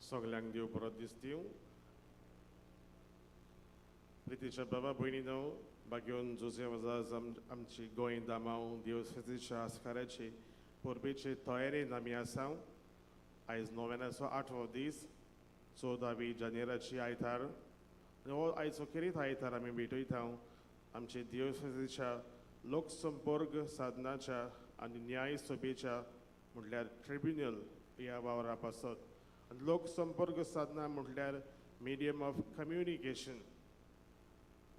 सगळ्यांक देव बरो दीस दिवं. प्रितीच्या बाबा भयणीनो, बागेवन जोसेफ आजाज आमची गोंय दामाव दिवसाच्या आस्काराची परबेचे तयारेन आमी आसाव. आयज नोव्हेनाचो 8वो दीस 14 जानेराची आयतार. हो आयचो किरीत आयतार आमी भेटयता आमचे दिवसाच्या लोकसंपर्क साधनाच्या आनी न्याय सभेच्या म्हटल्यार ट्रिब्युनल ह्या वावरा पासत. लोकसंपर्क साधना म्हटल्यार मिडियम ऑफ कम्युनिकेशन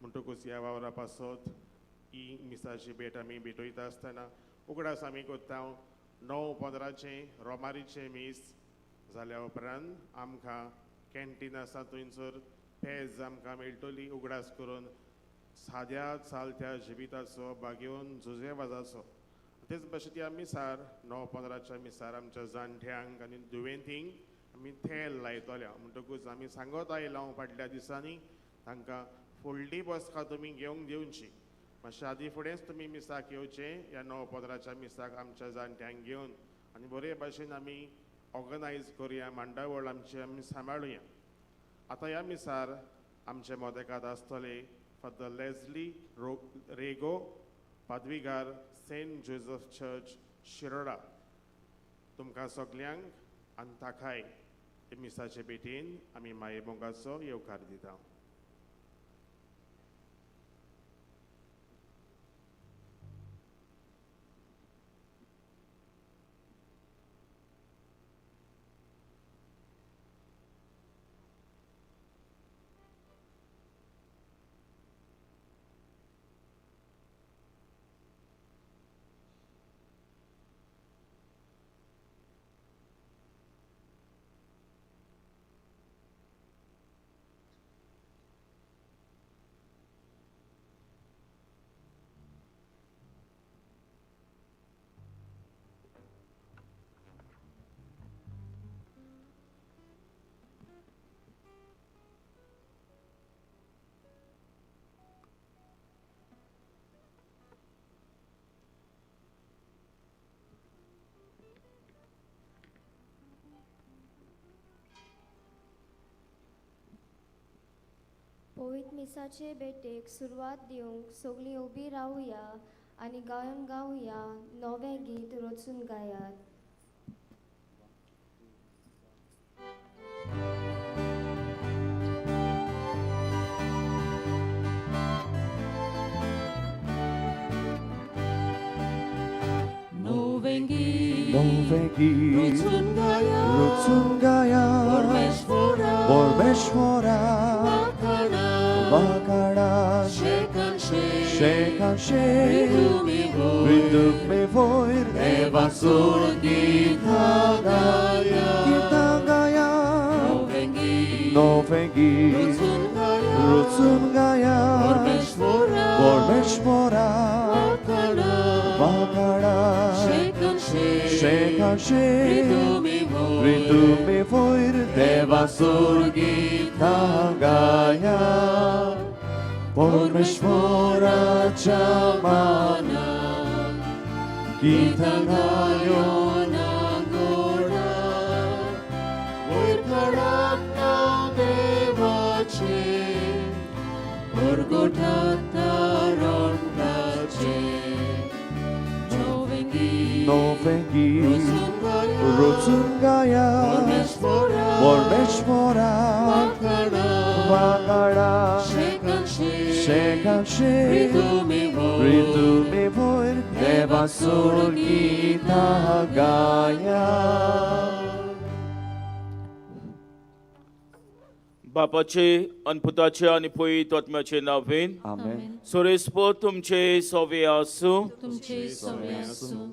म्हणटकूच ह्या वावरा पासत ही मिसाची भेट आमी भेटयता आसतना उगडास आमी कोत्ता 9:15 रोमारीचे मीस जाल्या उपरांत आमकां कॅन्टीन आसा थंयसर पेज आमकां मेळटली उगडास करून साद्या चालत्या जिविताचो बागेवन जुजेवाजाचो. तेच भशेन ह्या मिसार 9:15 मिसार आमच्या जाणट्यांक आनी दुयेंतींक आमी थेल लायतल्या म्हणटकूच आमी सांगत आयला फाटल्या दिसांनी तांकां फुडली बसका तुमी घेवंक दिवची. मातशें आदी फुडेंच तुमी मिसाक येवचें ह्या 9:15 मिसाक आमच्या जाणट्यांक घेवन आनी बरे भाशेन आमी ऑर्गनायज करुया मांडावळ आमी सांबाळुया. आतां ह्या मिसार आमचे मोदेकात आसतले फादर लेस्ली रेगो पादवीगार सेंट जोसेफ चर्च शिरोडा. तुमकां सगल्यांक आनी ताकाय मिसाचे भेटेन आमी मायेमोगाचो येवकार दिता. पवित्र मिसाचे भेटेक सुरवात दिवंक सगळीं उबी रावुया आनी गायन गावुया. नवें गीत रचून गायात. Noven git rutsun gaya Bormeshvora Vakada Shek and shake Riduk me voir Evasur Gita Gaya Noven git rutsun gaya Bormeshvora Vakada Shek and shake Riduk me voir Evasur Gita Gaya Pormeshvora chamana Gita gayona goda Voir karakta devache Orgotata rondache Novengi Rutsun gaya Pormeshvora Vakada Shek and shake Ritu me voir Devasur Gita Gaya. बापाचे अनपुताचे आणि पवित्र आत्म्याचे नावेन Amen. सुरेस्पो तुमचे सवे आसू. तुमचे सवे असो.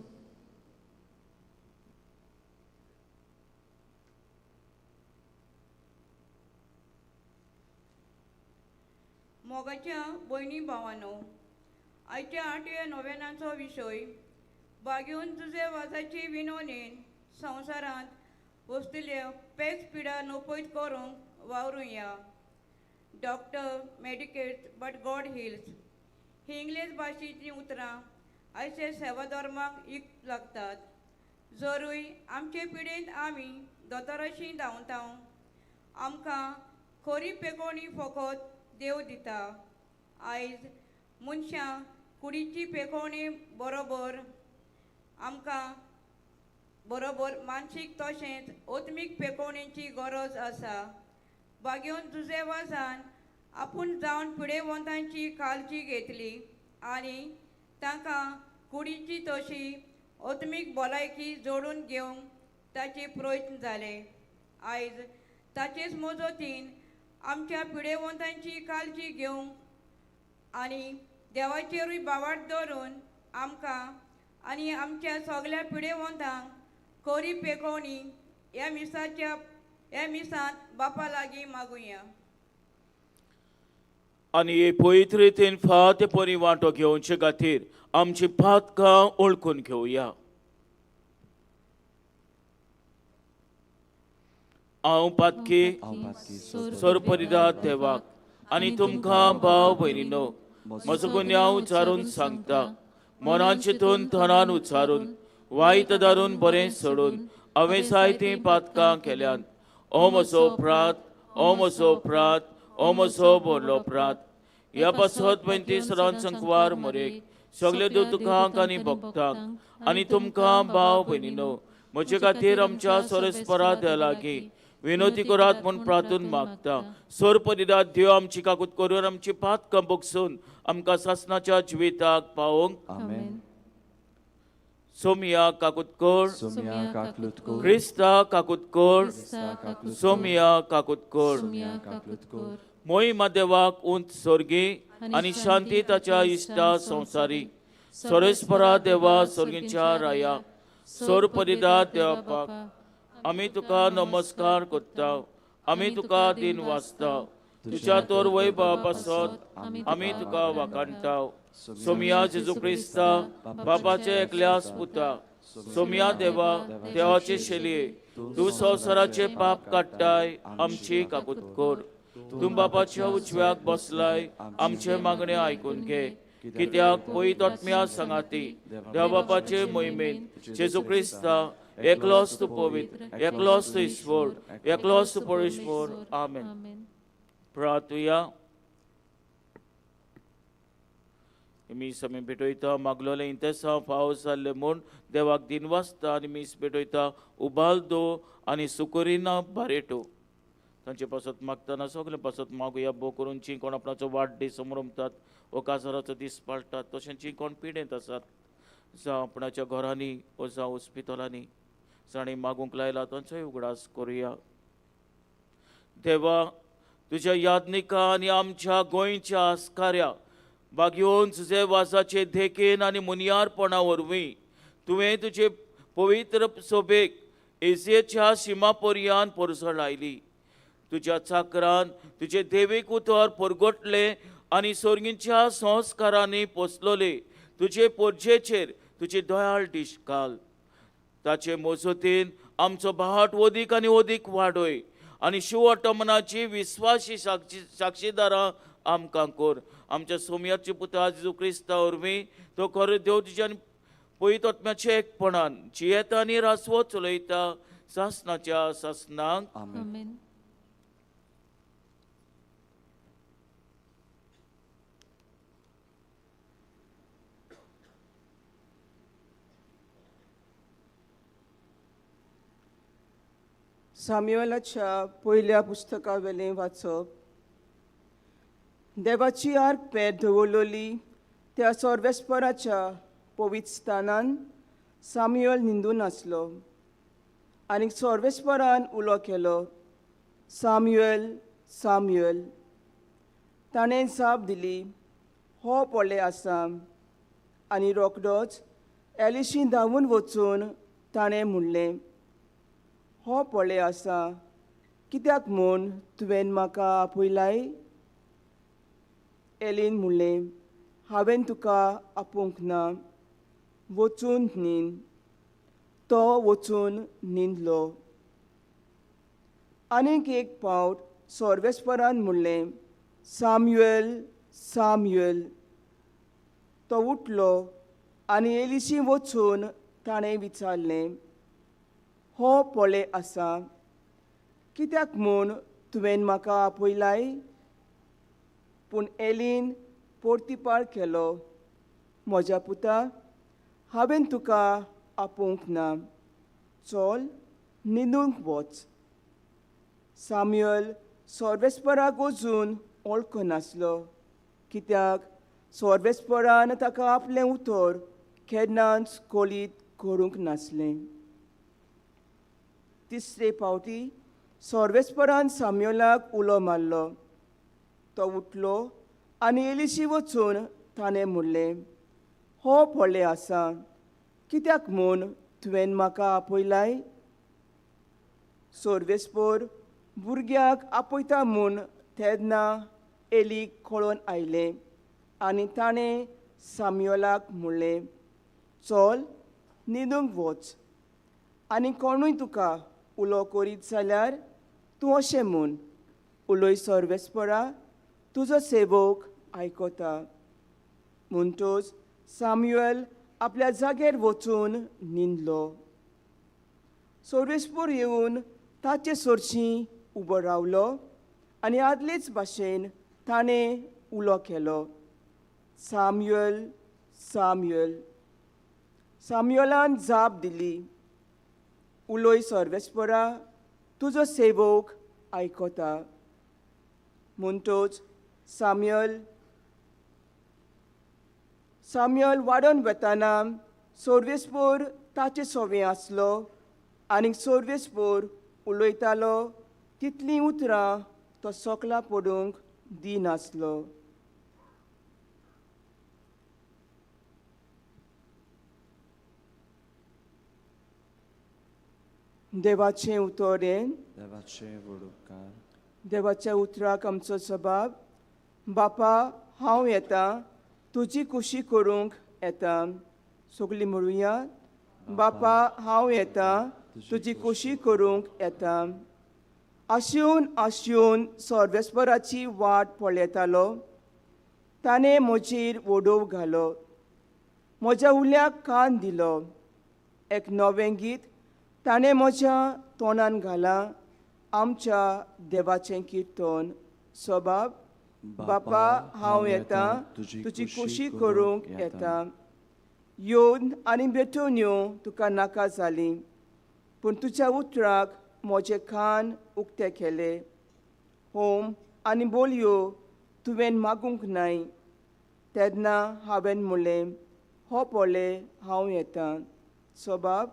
मोगाच्या भयणी भावांनो, आयच्या 8व्या नोव्हेनाचो विशय बागेवन तुजे वाजाची विनोनेन संवसारांत वसतिल्यो पेज पिडा नोपयत करूंक वावरुया. Doctor medicates but God heals ही इंग्लीश भाशेची उतरां आयचे सेवा धर्माक इक लागतात. जरूय आमचे पिडेंत आमी दोतोराशी धांवता आमकां खरी पेकोवणी फकत देव दिता. आयज मनशां कुडीची पेकोवणी बरोबर आमकां मानसीक तशेंच ओत्मीक पेकोवणेची गरज आसा. बागेवन जुजेवाजान आपूण जावन पिडेवंतांची काळजी घेतली आनी तांकां कुडीची तशी ओत्मीक भलायकी जोडून घेवंक ताचे प्रयत्न जाले. आयज ताचेच मजतीन आमच्या पिडेवंतांची काळजी घेवंक आनी देवाचेरूय बावाट दवरून आमकां आनी आमच्या सगळ्या पिडेवंतांक खरी पेकोवणी ह्या मिसांत बापा लागीं मागुया. आनी हे पवित्र रितीन फाते परी वांटो घेवचे खातीर आमची पातकां ओळखून घेवया. हांव पातकी सोरपरिदात देवाक आनी तुमकां भाव भयणीनो म्हजो गुन्यांव उच्चारून सांगता. मनान चिंतून तनान उच्चारून वायट दारून बरें सोडून हांवें जायतीं पातकां केल्यात. ओ म्हजो प्रात, ओ म्हजो प्रात, ओ म्हजो बोडलो प्रात. ह्या पासत 35 संकवार मोरेक सगळे दुतकांक आनी भक्तांक आनी तुमकां भाव भयणीनो म्हजे खातीर आमच्या सोरेस्परा देवा लागीं विनोती करात म्हूण प्रार्थून मागता. सोरपरिदात देव आमची काकूत करून आमची पातकां भोगसून आमकां सासणाच्या जिविताक पावोवंक. आमेन. सोमिया काकूत कर, सोमिया काकलूत कोर, क्रिस्ता काकूत कर, काकलूत सोमिया काकूत कर. काकलूत कोर. मोहिमा देवाक उंच सोर्गी आनी शांती ताच्या इश्टा संवसारी. सोरेस्परा देवा सोर्गीच्या राया सोरपरिदात देवाक आमी तुका नमस्कार करता. आमी तुका दिन वाचता. तुज्या तोर वैभवा पासत आमी तुका वाखाणटा. सोमिया जेजू क्रिस्ता बापाचे एकल्यास पुता. सोमिया देवा देवाचे शेलये तूं संवसाराचे पाप काडटाय आमची काकूत कर. तूं बापाच्या उजव्याक बसलाय आमचे मागणे आयकून घे. कित्याक पयत आत्म्या सांगाती देवा बापाचे मोहिमेन जेजू क्रिस्ता एकलोच तूं पवित्र, एकलोच तूं ईश्वर, एकलोच तूं परमेश्वर. आमेन. प्रार्थुया. मीस आमी भेटयता मागलोले इंतेसा पावस जाल्ले म्हूण देवाक दिन वाचता आनी मीस भेटयता उबाल दो आनी सुकोरिना बारेटो. तांचे पासत मागतना सगळे पासत मागुया बो करून जी कोण आपणाचो वाडदीस समरमतात वो काजाराचो दीस पाळटात तशें जी कोण पिडेंत आसात जावं आपणाच्या घरांनी वा जावं हॉस्पिटलांनी जाणी मागूंक लायला तांचोय उगडास करुया. देवा तुज्या यादनिका आनी आमच्या गोंयच्या आस्काऱ्या बागयोन तुजे वासाचे देखेन आनी मुनियारपणा वरवीं तुवें तुजे पवित्र सोबेक एसियेच्या शिमा पर्यान परसळ लायली. तुज्या चाकरान तुजे देवीक उतर परगटले आनी सोर्गींच्या संस्कारांनी पोसलोले तुजे पोरजेचेर तुजी दयाळ दिश घाल. ताचे मोजतीन आमचो भाट ओदीक आनी ओदीक वाडय आनी शिवटमनाची विस्वासी साक्षीदारां आमकां कर. आमच्या सोमियाची पुता जेजू क्रिस्ता वरवीं तो खरो देव तुज्या पयत आत्म्याचे एकपणान जियेता आनी रासवो चलयता सासणाच्या सासणांक. आमेन. साम्युएलाच्या पयल्या पुस्तका वेलें वाचप. देवाची आर्क पेट दवरलोली त्या सोर्वेस्पराच्या पवित्र स्थानान साम्युएल निंदून आसलो आनी सोर्वेस्परान उलो केलो, साम्युएल साम्युएल. ताणें जाप दिली, हो पळय आसा. आनी रोखडोच एलिशी धांवून वचून ताणें म्हणलें, हो पळय आसा. कित्याक म्हूण तुवें म्हाका आपयलाय? एलीन म्हणलें, हांवें तुका आपोवंक ना, वचून न्हिद. तो वचून न्हिदलो. आनीक एक फावट सोर्वेस्परान म्हणलें, साम्युएल साम्युएल. तो उठलो आनी एलिशी वचून ताणें विचारलें, हो पळय आसा. कित्याक म्हूण तुवें म्हाका आपयलाय, पूण एलीन परतीपार केलो, म्हज्या पुता, हांवें तुका आपोवंक ना, चल न्हिदूंक वच. साम्युएल सोर्वेस्पराक वचून वळखो नासलो, कित्याक सोर्वेस्परान ताका आपलें उतर केन्नाच कळीत करूंक नासलें. तिसरे फावटी सोर्वेस्परान साम्युएलाक उलो मारलो. तो उठलो आनी एलिशी वचून ताणें म्हणलें, हो पळय आसा, कित्याक म्हूण तुवें म्हाका आपयलाय? सोर्वेस्पर भुरग्याक आपयता म्हूण तेन्ना एलीक कळोन आयलें आनी ताणें साम्युएलाक म्हणलें, चल न्हिदूंक वच, आनी कोणूय तुका उलो करीत जाल्यार तूं अशें म्हूण, उलय सोर्वेस्परा, तुजो सेवक आयकता. म्हणटच साम्युएल आपल्या जाग्यार वचून न्हिदलो. सोर्वेस्पर येवन ताचे सोरशीं उबो रावलो आनी आदलेच भाशेन ताणें उलो केलो, साम्युएल, साम्युएल. साम्युएलान जाप दिली, उलय सोर्वेस्परा, तुजो सेवक आयकता. म्हणटच साम्युएल वाडोवन वताना सोर्वेस्पर ताचे सोवें आसलो आनी सोर्वेस्पर उलयतालो तितलीं उतरां तो सोकला पडूंक दिनासलो. देवाचें उतोरें. देवाचे वडोवकार. देवाच्या उतराक आमचो जबाब, बापा हांव येतां, तुजी कुशी करूंक येतां. सगळीं म्हणुया, बापा हांव येतां, तुजी कुशी करूंक येतां. आशून सोर्वेस्पराची वाट पळयतालो. ताणें म्हजेर वडोव घालो, म्हज्या उल्याक कान दिलो. एक नवें गीत ताणें म्हज्या तोंडान घालां, आमच्या देवाचें किर्तन. सबाब, बापा हांव येतां, तुजी कुशी करूंक येतां. येवन आनी भेटून येवं तुका नाका जालीं, पूण तुज्या उतराक म्हजे कान उक्ते केले. होम आनी बोलयो तुवें मागूंक नाय. तेन्ना हांवें म्हणलें, हो पळय हांव येतां. सबाब,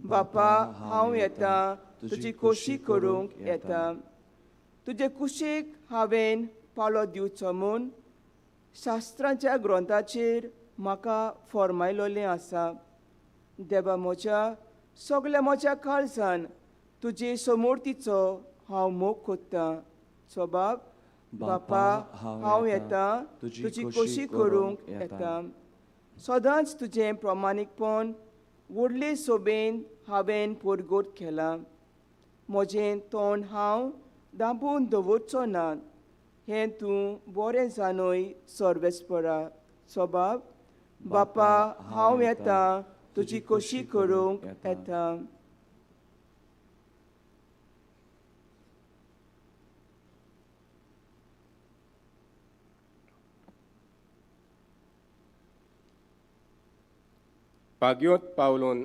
बापा हांव येतां, तुजी कुशी करूंक येतां. तुजे कुशीक हांवें पालो दिवचो म्हूण शास्त्रांच्या ग्रंथाचेर म्हाका फर्मायलोलें आसा. देवा म्हज्या सगळ्या काळजान तुजे समोर्तीचो हांव मोग कोत्तां. सबाब, बापा हांव येतां, तुजी कुशी करूंक येतां. सदांच तुजें प्रमाणीकपण व्हडले सोबेन हांवें परगोट केलां. म्हजें तोंड हांव दांबून दवरचो ना, हें तूं बरें जाणय सोर्वेस्परा. सबाब, बापा हांव येतां, तुजी कुशी करूंक येतां. पागयोत पावलून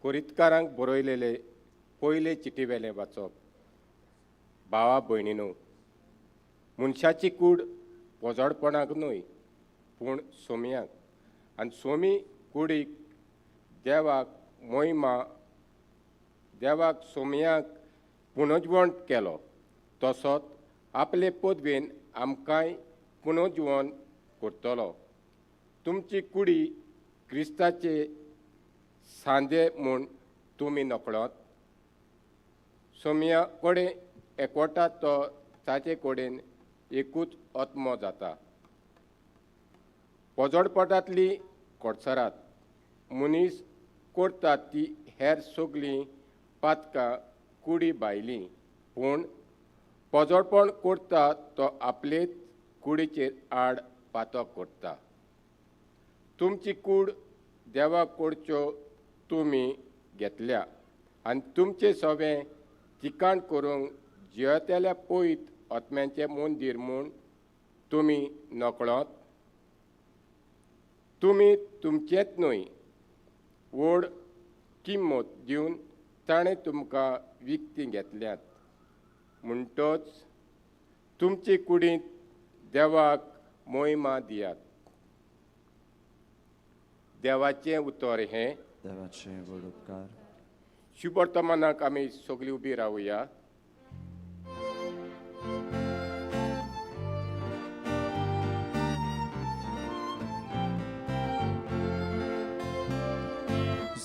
कुरितकारांक बरयलेले पयले चिटीवेलें वाचप. भावा भयणीनो, मनशाची कूड पोजोडपणाक न्हय, पूण सोमयाक. आनी सोमी कुडीक देवाक सोमयाक पुनर्जीवन केलो, तसोच आपले पदवेन आमकांय पुनर्जीवन करतलो. तुमची कुडी क्रिस्ताचे सांजे म्हूण तुमी नकळत. सोमया कडेन एकवटात तो ताचे कडेन एकूच आत्मो जाता. पोजोडपणांतली कोडसरात मनीस करता ती हेर सगळीं पातकां कुडी भायलीं, पूण पोजोडपण करता तो आपलेच कुडीचेर आड पातक करता. तुमची कूड देवा कडच्यो तुमी घेतल्या आनी तुमचें सोवें ठिकाण करूंक जियेतेल्या पयत आत्म्यांचे मंदिर म्हूण तुमी नकळत तुमी तुमचेच न्हय व्हड किंमत दिवन ताणें तुमकां विकती घेतल्यात म्हणटच तुमचे कुडींत देवाक मोहिमा दियात. देवाचें उतर हें देवाचे व्हड उपकार. शुभ वर्तमानाक आमी सगळीं उबी रावया.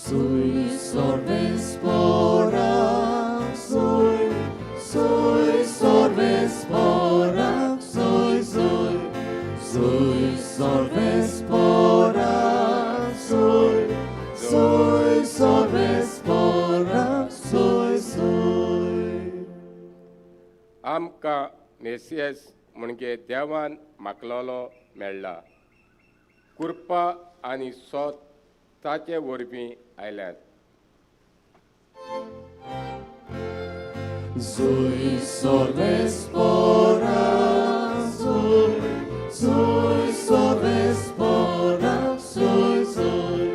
Sui sorves porak, sui, sui sorves porak, sui, sui, sui sorves porak, sui, sui sorves porak, sui, sui. आमकां मेसियस म्हणजे देवान मागलोलो मेळ्ळा. कृपा आनी सोत ताचे वरवीं आयल्यात. Sui sorves porak, sui, sui sorves porak, sui, sui,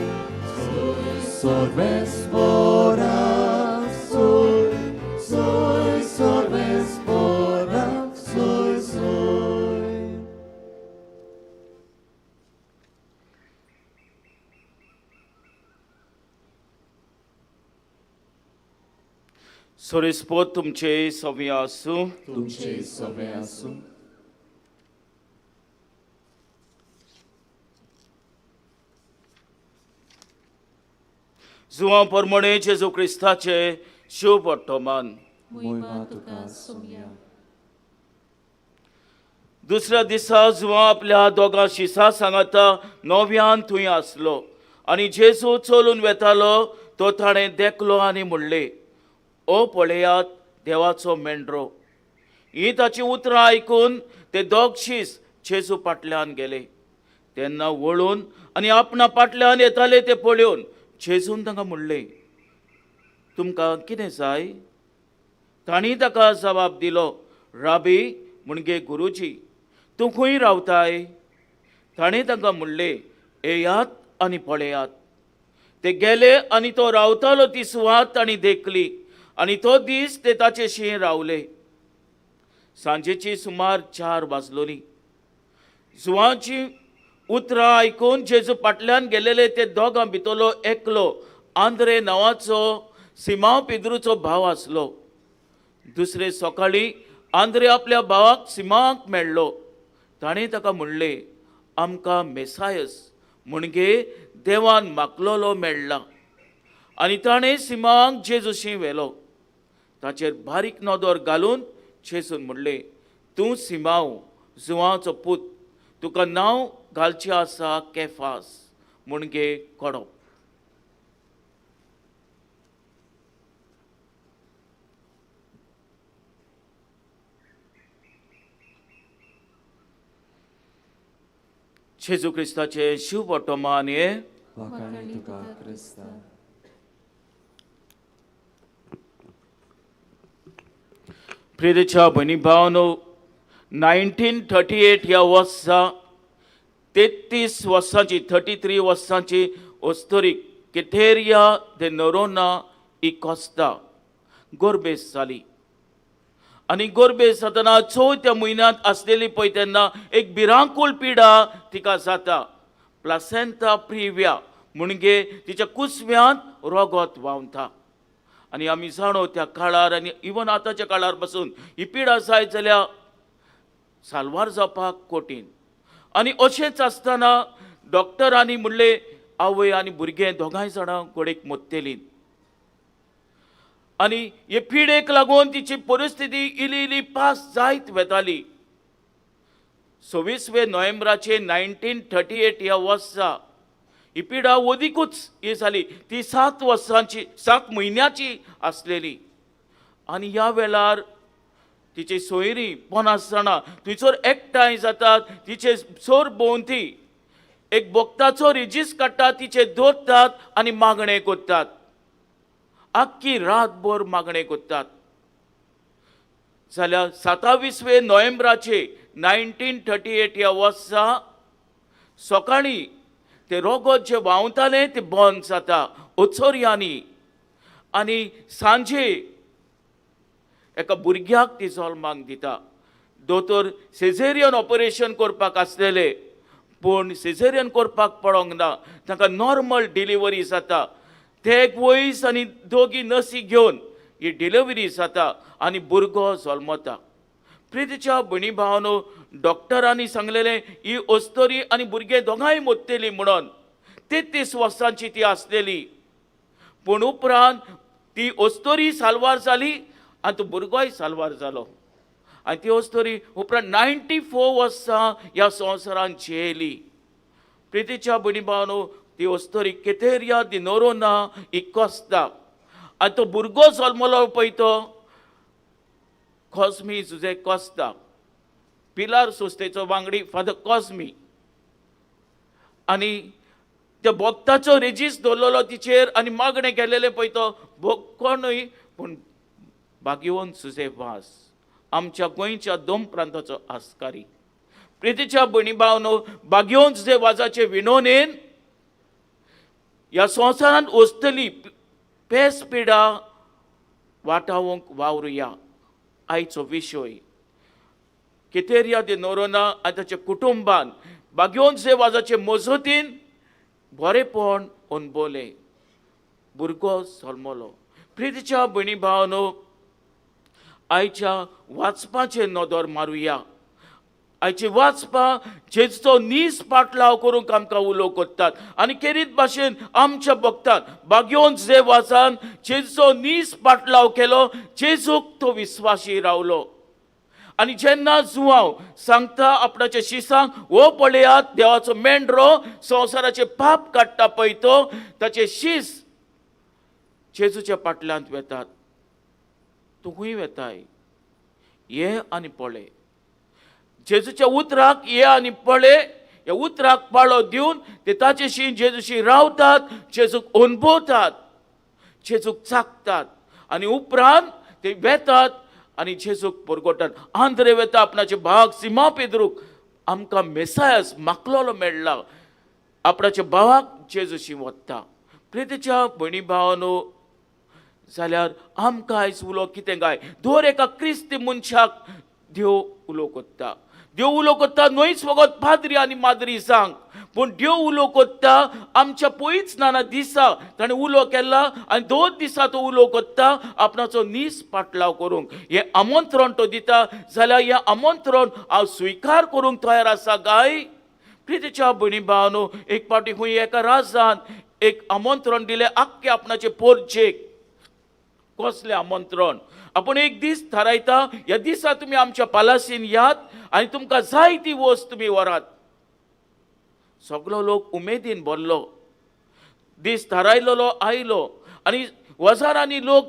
sui sorves porak, sui, sui sorves porak, sui, sui. सोरेस्पोत तुमचे सव्य आसूं. तुमचे सवे आसूं. जुवां परमणे जेजू क्रिस्ताचे शुभ वर्तमान. मोहिमा तुका सोम्या. दुसऱ्या दिसा जुवां आपल्या दोगां शिसा सांगाता नव्यान थंय आसलो आनी जेजू चलून वेतालो तो ताणें देखलो आनी म्हणले, ओ पळयात देवाचो मेंढरो. ही ताची उतरां आयकून ते दोग शीस जेजू फाटल्यान गेले. तेन्ना वळून आनी आपणा फाटल्यान येताले ते पळयोवन जेजून तांकां म्हणले, तुमकां कितें जाय? तांणी ताका जबाब दिलो, राबी म्हणजे गुरुजी, तूं खंय रावताय? ताणें तांकां म्हणले, येयात आनी पळयात. ते गेले आनी तो रावतालो ती सुवात तांणी देखली आनी तो दीस ते ताचे शीं रावले. सांजेची सुमार 4 वाजलोली. जुवांची उतरां आयकून जेजू फाटल्यान गेलेले ते दोगां भितरलो एकलो आंद्रे नांवाचो सिमांव पेद्रूचो भाव आसलो. दुसरे सकाळीं आंद्रे आपल्या भावाक सिमांवाक मेळ्ळो. ताणें ताका म्हणले, आमकां मेसायस म्हणजे देवान मागलोलो मेळ्ळा. आनी ताणें सिमांवाक जेजूशी व्हेलो. ताचेर बारीक नदर घालून जेजून म्हणले, तूं सिमांव जुवांचो पूत, तुका नांव घालचें आसा केफास म्हणजे कडप. जेजू क्रिस्ताचे शुभ वर्तमान हे वाखाणी तुका क्रिस्ता. प्रियच्या भयणी भावनो, 1938 ह्या वर्सा 33 वर्सांची 33 वर्सांची ओस्तोरीक केथेरिया दे नोरोना ई कॉस्ता गोरबेस जाली. आनी गोरबेस जातना 4थ्या म्हयन्यांत आसलेली पळय तेन्ना एक भिरांकूळ पिडा तिका जाता. प्लासेंटा प्रिव्या म्हणजे तिच्या कुसव्यांत रगत व्हांवता. आनी आमी जाणो त्या काळार आनी इवन आतांच्या काळार पासून ही पिडा जायत जाल्यार साल्वार जावपाक कठीण. आनी अशेंच आसतना डॉक्टरांनी म्हणले आवय आनी भुरगें दोगांय जाणां गोडेक मत्तेलीं. आनी हे पिडेक लागून तिची परिस्थिती इली इली पास जायत वेताली. 26 नोव्हेंबराचे 1938 ह्या वर्सा ही पिडा ओदिकूच ही जाली. ती 7 म्हयन्याची आसलेली. आनी ह्या वेळार तिचे सोयरी 50 जाणां थंयसर एकठांय जातात. तिचे सोर भोंवती एक बोगताचो रिजीस काडटात, तिचे धरतात आनी मागणें करतात. आख्खी रातभर मागणें करतात. जाल्यार 27 नोव्हेंबराचे 1938 ह्या वर्सा सकाळीं ते रोगत जे व्हांवताले ते बंद जाता ओचोरयांनी आनी सांजे एका भुरग्याक ती जल्माक दिता. दोतोर सिझेरियन ऑपरेशन करपाक आसलेले पूण सिझेरियन करपाक पडोंक ना, ताका नॉर्मल डिलिव्हरी जाता. ते एक वयस आनी दोगी नसी घेवन ही डिलिव्हरी जाता आनी भुरगो जल्मता. प्रितीच्या भयणी भावानो, डॉक्टरांनी सांगलेले ही अस्तोरी आनी भुरगे दोगांय मरतली म्हणून. 33 वर्सांची ती आसलेली पूण उपरांत ती अस्तोरी साल्वार जाली आनी तो भुरगोय साल्वार जालो. आनी ती अस्तोरी उपरांत 94 वर्सां ह्या संवसारांत जियेली. प्रितीच्या भयणी भावानो, ती अस्तोरी केतेरिया दी नोरोना ही कोस्ता आनी तो भुरगो जल्मलो पळय तो कॉस्मी जुझे कोस्ता, पिलार सोस्तेचो वांगडी फादर कॉस्मी. आनी त्या भक्ताचो रेजीस दवरलेलो तिचेर आनी मागणें केलेलें पळय तो कोणूय पूण भाग्यवंत जुझे वास, आमच्या गोंयच्या 2 प्रांताचो आस्कारी. प्रितीच्या भयणी भावानो, भाग्यवंत जुझे वासाचे विनोनेन ह्या संवसारांत वस्तली पेस पिडा वाटावंक वावरुया. आयचो विशय केतेरिया दी नोरोना आनी ताच्या कुटुंबान भाग्यवंत जुझे वासाचे मजतीन बरेपण अणभवलें. भुरगो जल्मलो. प्रितीच्या भयणी भावानो, आयच्या वाचपाचेर नदर मारुया. आयची वाचपां जेजूचो नीस पाटलाव करूंक आमकां उलो करतात आनी खेरीत भाशेन आमच्या भक्तान भाग्यवंत जुझे वासान जेजूचो नीस पाटलाव केलो. जेजूक तो विस्वासी रावलो आनी जेन्ना जुवांव सांगता आपणाच्या शिसांक, हो पळयात देवाचो मेंढरो संवसाराचे पाप काडटा पळय तो, ताचे शीस जेजूच्या पाटल्यांत वेतात. तूं खूंय वेताय? ये आनी पळय. जेजूच्या उतराक ये आनी पळय. ह्या उतराक पाळो दिवन ते ताचेशी जेजूशी रावतात, जेजूक अणभवतात, जेजूक चाखतात आनी उपरांत ते वेतात आनी जेजूक परगोटात. आंध्रे वेता आपणाचे भावाक सिमा पेद्रूक आमकां मेसायस मागलोलो मेळ्ळा. आपणाच्या भावाक जेजूशी वता. प्रितीच्या भयणी भावानो, जाल्यार आमकां आयज उलो कितें गाय? दर एका क्रिस्ती मनशाक देव उलो कोत्ता. देव उलो कोत्ता न्हयच फकत पाद्री आनी माद्री सांग, पूण देव उलो कोत्ता आमच्या पयलींच नाना दिसा ताणें उलो केला आनी 2 दिसा तो उलो कोत्ता आपणाचो नीस पाटलाव करूंक. हें आमंत्रण तो दिता. जाल्यार हें आमंत्रण हांव स्विकार करूंक तयार आसा गाय? प्रितीच्या भयणी भावानो, एक पावटी खंय एका राजान एक आमंत्रण दिलें आख्खे आपणाचे पोरचेक. कसलें आमंत्रण? आपूण एक दीस थारायता, ह्या दिसा तुमी आमच्या पालासीन यात आनी तुमकां जाय ती वस्त तुमी व्हरात. सगलो लोक उमेदीन भरलो. दीस थारायलेलो आयलो आनी वजारांनी लोक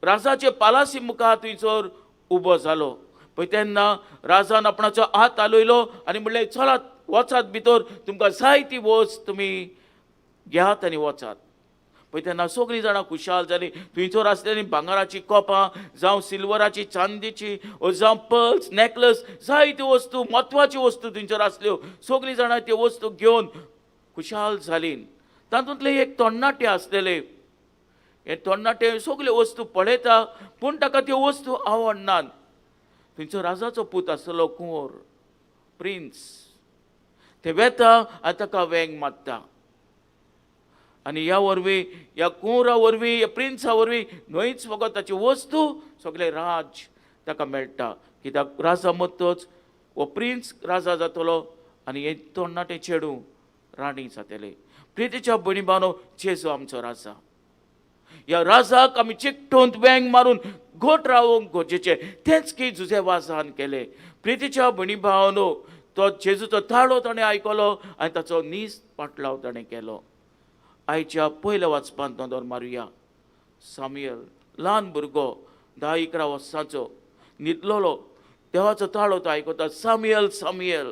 राजाचे पालासी मुखार थंयसर उबो जालो. पळय तेन्ना राजान आपणाचो हात हालयलो आनी म्हणलें, चलात वचात भितर, तुमकां जाय ती वस्त तुमी घेयात आनी वचात. पळय तेन्ना सगळीं जाणां खुशाल जालीं. थंयसर आसलेलीं भांगराची कोपां, जावं सिल्वराची, चांदीची, जावं पर्ल्स, नेकलस, जाय त्यो वस्तू, म्हत्वाच्यो वस्तू थंयसर आसल्यो. सगळीं जाणां त्यो वस्तू घेवन खुशाल जालीं. तातूंतले एक तरणाटें आसलेलें. हे तरणाटें सगल्यो वस्तू पळयता पूण ताका त्यो वस्तू आवडनात. थंयचो राजाचो पूत आसलो कुंवर, प्रिन्स. ते वेता आनी ताका वेंग मारता. आनी ह्या वरवीं, ह्या कुंवरा वरवीं, ह्या प्रिन्सा वरवीं न्हयच फकत ताची वस्तू, सगळें राज ताका मेळटा. कित्याक राजा मत्तोच हो प्रिन्स राजा जातलो आनी हे तरणाटें चेडूं राणी जातलें. प्रितीच्या भयणी भावानो, जेजू आमचो राजा. ह्या राजाक आमी चिकटून वेंग मारून घोट रावूंक गरजेचें. तेंच की जुझे वासान केलें. प्रितीच्या भयणी भावानो, तो जेजूचो ताळो ताणें आयकलो आनी ताचो नीस पाटलाव ताणें केलो. आयच्या पयल्या वाचपांत नदर मारुया. सामुएल ल्हान भुरगो 10-11 वर्सांचो न्हिदलोलो. देवाचो ताळो तो आयकता, सामुएल सामुएल.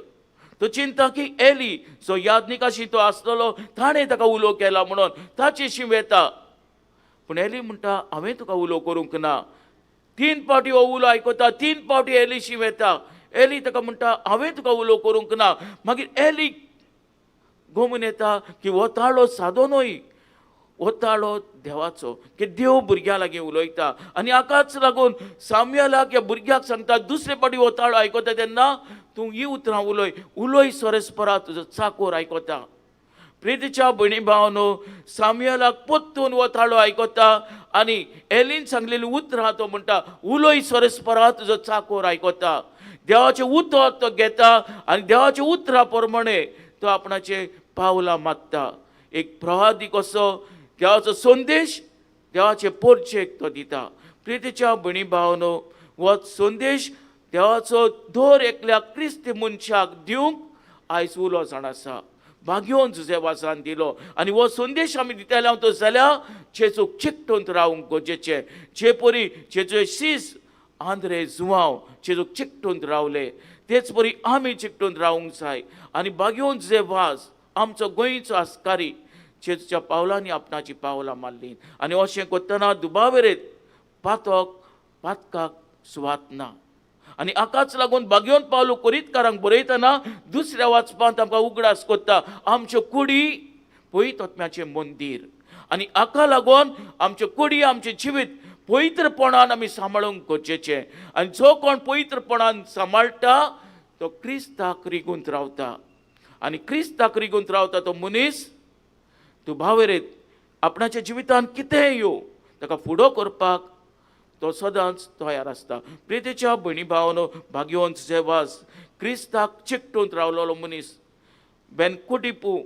तो चिंता की एली जो याज्ञिकाशी तो आसलेलो ताणें ताका उलो केला म्हणून ताचेशी वेता. पूण एली म्हणटा, हांवें तुका उलो करूंक ना. 3 फावटी हो उलो आयकता, 3 फावटी एलीशी येता. एली ताका म्हणटा हांवें तुका उलो करूंक ना. मागीर एली घुमून येता की हो ताळो सादो न्हय, हो ताळो देवाचो, की देव भुरग्यां लागीं उलयता. आनी हाकाच लागून साम्युएलाक ह्या भुरग्याक सांगता, दुसरे फावटी हो ताळो आयकता तेन्ना तूं ही उतरां उलय, उलय सोरेस्परा, तुजो चाकोर आयकता. प्रितीच्या भयणी भावनो, साम्युएलाक पोत्तून हो ताळो आयकता आनी एलीन सांगलेली उतरां तो म्हणटा, उलय सोरेस्परा, तुजो चाकोर आयकता. देवाचें उतर तो घेता आनी देवाच्या उतरा प्रमाणे तो आपणाचे पावलां मागता. एक प्रवादी कसो देवाचो संदेश देवाचे पोरचेक तो दिता. प्रितीच्या भयणी भावनो, हो संदेश देवाचो दर एकल्या क्रिस्ती मनशाक दिवंक आयज उलो जाण आसा. भाग्योन जुजे वासान दिलो आनी हो संदेश आमी दितले तो जाल्यार जेजूक चिकटून रावंक गरजेचें. जे परी जेजूचे शीस आंद्रे जुवांव जेजूक चिकटून रावले, तेच परी आमी चिकटून रावंक जाय. आनी भाग्योन जुजे वास आमचो गोंयचो आस्कारी जेजूच्या पावलांनी आपणाची पावलां मारलीं. आनी अशें करतना दुबावेरेत पातकाक सुवात ना. आनी हाकाच लागून भाग्योन पावलो कोरीतकारांक बरयतना दुसऱ्या वाचपांत आमकां उगडास कोत्ता, आमच्यो कुडी पवित्र आत्म्याचें मंदीर. आनी हाका लागून आमच्यो कुडी, आमचें जिवीत पवित्रपणान आमी सांबाळूंक गरजेचें. आनी जो कोण पवित्रपणान सांबाळटा तो क्रिस्ताक रिगून रावता. आनी क्रिस्ताक रिगून रावता तो मनीस दुबावेरेत आपणाच्या जिवितांत कितेंय येवं ताका फुडो करपाक तो सदांच तयार आसता. प्रितीच्या भयणी भावनो, भाग्योन जे वास क्रिस्ताक चिकटून रावलेलो मनीस बेनकुटिपू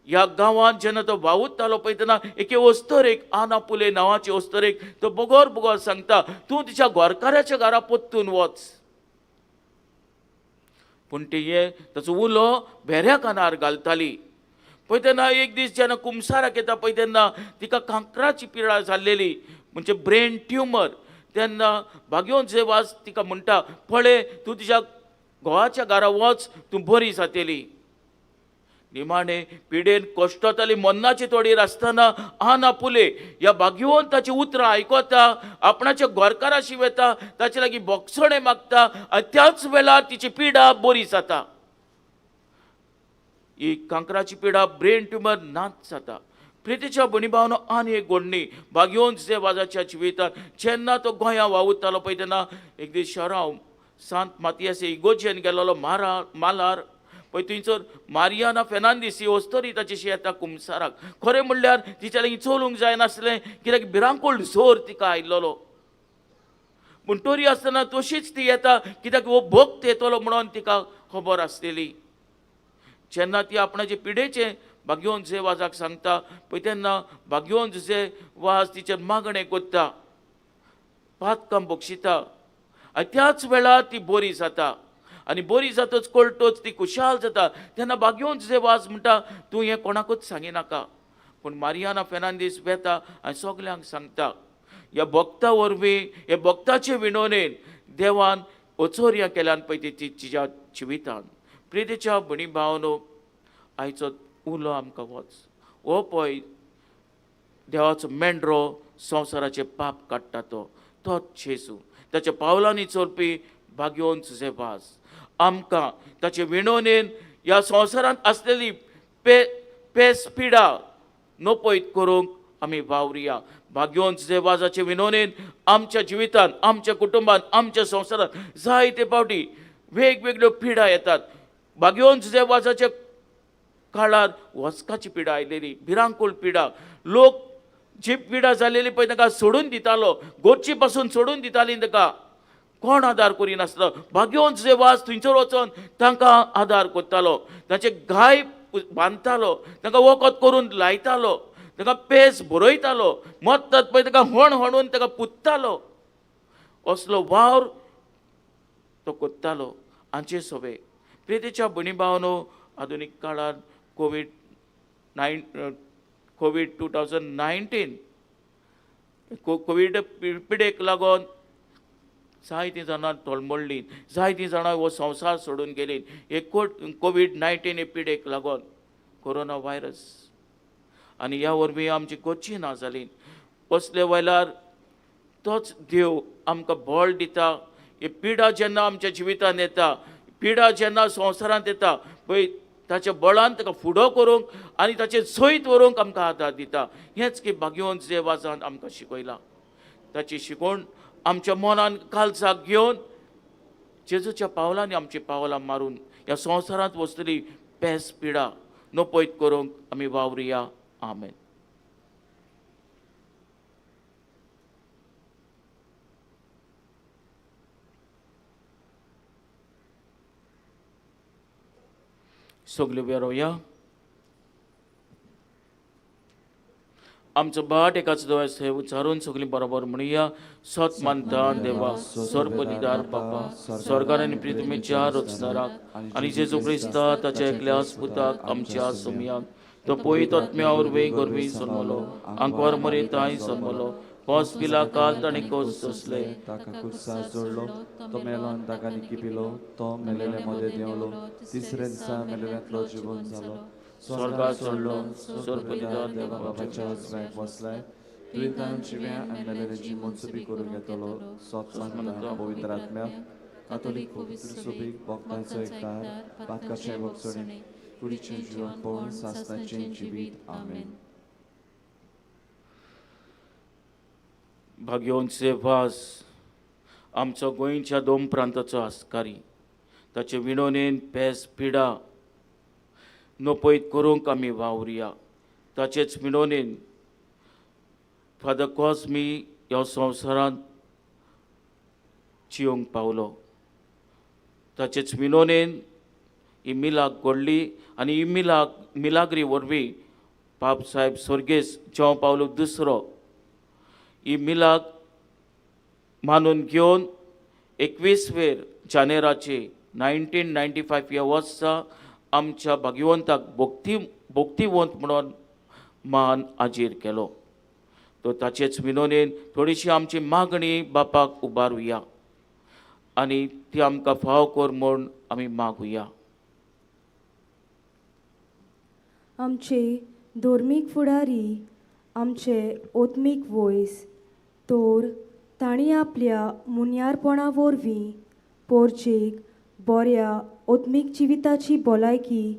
ह्या गांवांत जेन्ना तो वावुरतालो पळय तेन्ना एके अस्तरेक, आना पुले नांवाचे अस्तरेक तो बोगोर सांगता, तूं तिच्या घोरकाराच्या घरा पोत्तून वच. पूण ती ताचो उलो भेऱ्या कानार घालताली. पळय तेन्ना एक दीस जेन्ना कुमसाराक येता पळय तेन्ना तिका कांकराची पिडा जाल्लेली, म्हणजे ब्रेन ट्युमर. तेन्ना भाग्योन जे वास तिका म्हणटा, पळय तूं तिच्या घोवाच्या घरा वच, तूं बरी जातली. निमाणे पिडेन कश्टताली मन्नाचे तोडीर आसतना आना पुले ह्या भाग्यवंताची उतरां आयकता, आपणाच्या घोरकाराशी वेता, ताचे लागीं बोगसणे मागता आनी त्याच वेळार तिची पिडा बरी जाता. ही कांकराची पिडा ब्रेन ट्युमर नाच जाता. प्रितीच्या भयणी भावनो, आनी एक घडणी भाग्योन जे वाजाच्या जिवितांत जेन्ना तो गोंया वावुरतालो पळय तेन्ना एक दीस शहरांत सांत मातियास इगोजेन गेलोलो मालार पळय थंयसर मारियाना फेर्नांदीस ही अस्तरी ताचेशी येता कुमसाराक. खरें म्हणल्यार तिच्या लागीं चलूंक जायनासलें, कित्याक भिरांकूळ जोर तिका आयिल्लो. पूण तरी आसतना तशीच ती येता, कित्याक हो भक्त येतलो म्हणून तिका खबर आसलेली. जेन्ना ती आपणाचे पिडेचें भाग्योन जे वाजाक सांगता पळय तेन्ना भाग्योन जे वाज तिचेर मागणें कोत्ता, पातकां बक्षिता आनी त्याच वेळार ती बरी जाता. आनी बरी जातच कळटच ती खुशाल जाता. तेन्ना भाग्योन जे वाज म्हणटा, तूं हें कोणाकूच सांगिनाका. पूण मारियाना फेर्नांदीस वेता आनी सगल्यांक सांगता. ह्या भक्ता वरवीं, हे भक्ताचे विणवणेन देवान अचोर्या केल्यान पळय ती तिच्या जिवितांत. प्रितीच्या भयणी भावनो, आयचो उलो आमकां वच. हो पळय देवाचो मेंढरो संवसाराचे पाप काडटा तोच जेजू. ताच्या पावलांनी चलपी भाग्योन जे वास आमकां ताचे विणवणेन ह्या संवसारांत आसलेली पेस पिडा नपयत करूंक आमी वावुरया. भाग्योन जे वाजाचे विणवणेन आमच्या जिवितांत, आमच्या कुटुंबांत, आमच्या संवसारांत जायते फावटी वेगवेगळ्यो पिडा येतात. भाग्योन जे वाजाच्या काळार वचकाची पिडा आयलेली, भिरांकूळ पिडा. लोक जी पिडा जाल्लेली पळय ताका सोडून दितालो, घरची पासून सोडून दिताली ताका, कोण आदार करिनासलो. भाग्योन जे वाज थंयसर वचोन तांकां आदार करतालो, तांचे गाय बांदतालो, तांकां वखद करून लायतालो, तांकां पेज बरयतालो, मत्तात पळय ताका हणून ताका पुत्तालो. असलो वावर तो कोत्तालो हांचे सवे. प्रितीच्या भयणी भावनो, आधुनीक काळांत कोवीड 2019 कोवीड पिडेक लागून जायतीं जाणां तळमळ्ळीं, जायतीं जाणां हो संवसार सोडून गेलीं. हे कोवीड-19 हे पिडेक लागून, कोरोना व्हायरस. आनी ह्या वरवीं आमची गोची ना जाली. असले वेळार तोच देव आमकां बळ दिता. ही पिडा जेन्ना आमच्या जिवितांत येता, पिडा जेन्ना संवसारांत येता पळय, ताच्या बळान ताका फुडो करूंक आनी ताचे सयत व्हरूंक आमकां आदार दिता. हेंच की भाग्यवंत जेवाजान आमकां शिकयलां. ताची शिकवण आमच्या मनान कालसाक घेवन जेजूच्या पावलांनी आमची पावलां मारून ह्या संवसारांत वचतली पेस पिडा नपयत करूंक आमी वावरिया. आमेन. सगळे वेरोया. आमचो बाट एकाच दोळ्यास हे उच्चारून सगळीं बरोबर म्हणुया. सत मानता देवा, सर्वपदिदार बापा, स्वर्गार आनी पृथ्वीच्या रचणाराक आनी जेजू क्रिस्ता ताच्या एकल्या पुताक आमच्या सुमयाक तो पयत आत्म्या वरवीं गोरवीं सन्मलो, आंकवार मरेताय सन्मलो, पोस पिला काल ताणें कोस सोंसले, ताका कुर्सार जोडलो, तो मेलो आनी ताका निकी पिलो, तो मेलेले मध्ये देवलो, तिसरे दिसा मेलेल्यांतलो जिवंत जालो, स्वर्गाक चडलो, सर्वपदिदार देवा बापाच्या उजव्याक बसलाय, तुवें जिव्या आनी मेलेल्यांची मोनसुबी करून घेतलो, सोत सांगता पवित्र आत्म्याक, कातोलीक पवित्र सुबीक, भक्तांचो एकठार, पातकाचे भोगसणे, कुडीचें जिवन पळोवन सासणाचें जिवीत. आमेन. भाग्यवंतचे वास आमचो गोंयच्या दोन प्रांताचो आस्कारी, ताचे विणोनेन पेस पिडा नपयत करूंक आमी वावरिया. ताचेच विणोनेन फादर कॉस्मी ह्या संवसारांत जियोंक पावलो. ताचेच विणोनेन ही मिलाक घडली आनी ही मिलाग्री वरवीं पाप साहेब सर्गेस जॉन पावलो दुसरो ही मिलाक मानून घेवन 21 जानेराचे 1995 ह्या वर्सा आमच्या भाग्यवंताक भोक्तिवंत म्हणून मान आजीर केलो. तो ताचेच विनोनेन थोडीशी आमची मागणी बापाक उबारुया आनी ती आमकां फाव कर म्हूण आमी मागुया. आमचे धर्मीक फुडारी, आमचे ओत्मीक वयस, तर तांणी आपल्या मुन्यारपणा वरवीं पोरचेक बऱ्या ओत्मीक जिविताची भलायकी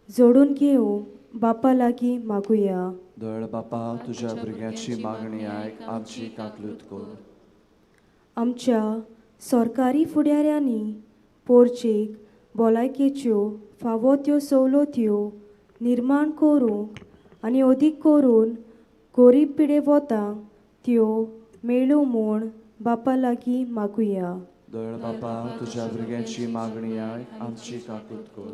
जोडून घेवंक बापा लागीं मागुया. दयाळ बापा, तुज्या भुरग्याची मागणी आयक, आमची काकलूत कर. आमच्या सरकारी फुडाऱ्यांनी पोरचेक भलायकेच्यो फावो त्यो सवलत्यो निर्माण करूंक आनी अदीक करून गरीब पिडे वतांक त्यो मेळूं म्हूण बापा लागीं मागुया. दयाळ बापा, तुज्या भुरग्याची मागणी आयक, आमची काकूत कर.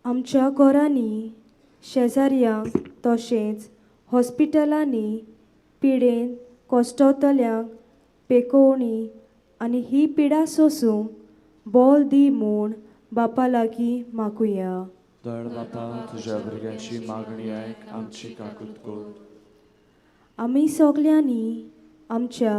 आमच्या घरांनी, शेजाऱ्यांक तशेंच हॉस्पिटलांनी पिडेन कश्टतल्यांक पेकोवणी आनी ही पिडा सोसूंक बोल दी म्हूण बापा लागीं मागुया. दयाळ बापा, तुज्या भुरग्याची मागणी आयक, आमची काकूत कर. आमी सगल्यांनी आमच्या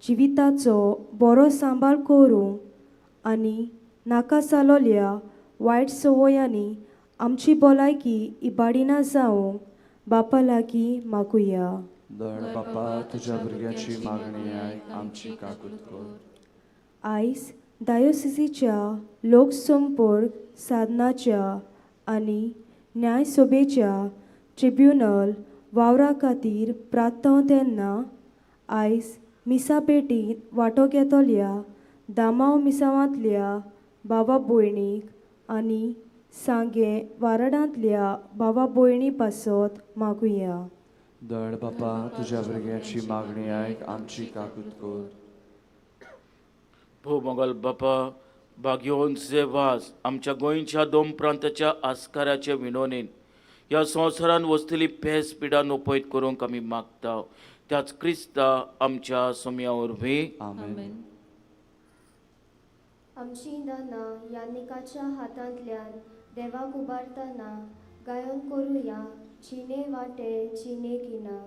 जिविताचो बरो सांबाळ करूंक आनी नाका जालोल्या वायट संवयांनी आमची भलायकी इबाडिना जावंक बापा लागीं मागुया. दयाळ बापा, तुज्या भुरग्याची मागणी आयक, आमची काकूत कर. आयज डायोसिसीच्या लोकसंपर्क साधनाच्या आनी न्यायसभेच्या ट्रिब्युनल वावरा खातीर प्रार्थना तेन्ना आयज मिसा पेटींत वांटो घेतल्या दामाव मिसावांतल्या भावा भयणीक आनी सांगे वारडांतल्या भावा भयणी पासत मागुया. दयाळ बापा, तुज्या भुरग्याची मागणी आयक, आमची काकूत कर. भोवमंगल बापा, भाग्यवंतचे वास आमच्या गोंयच्या दोन प्रांताच्या आस्काराचे विणोनेन ह्या संवसारान वचतली पेस पिडा नपयत करूंक आमी मागता. त्याच क्रिस्ता आमच्या सोम्या वरवीं. आमेन. आमची दानां यानिकाच्या हातांतल्यान देवाक उबारतना गायन करुया. चिने वाटे चिने किना.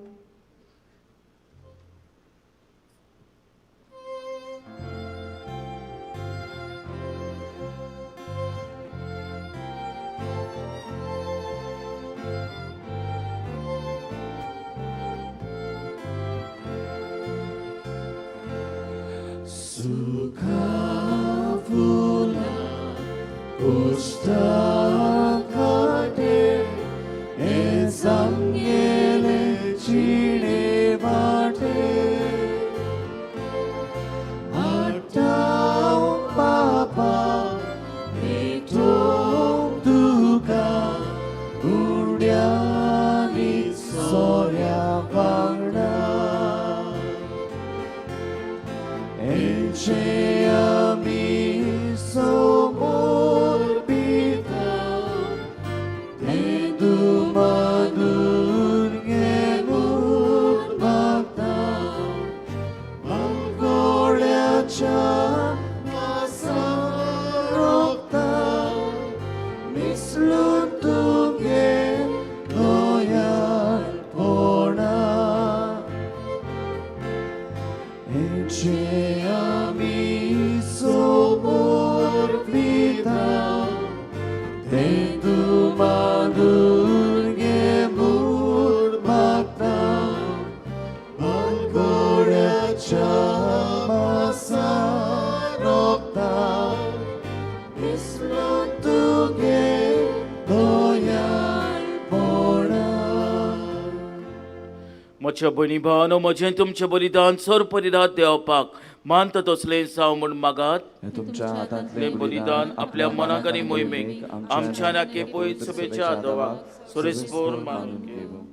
म्हज्या भयणी भावानो, म्हजें तुमचें बलिदान सर परिदान देवपाक मानता तसलें जावं म्हूण मागात. हे तुमच्या हातांतले हे बलिदान आपल्या मनाक आनी मोहिमेक आमच्या नाके पयत सभेच्या आदोवाक सोरेस्पोर मानून घेवं.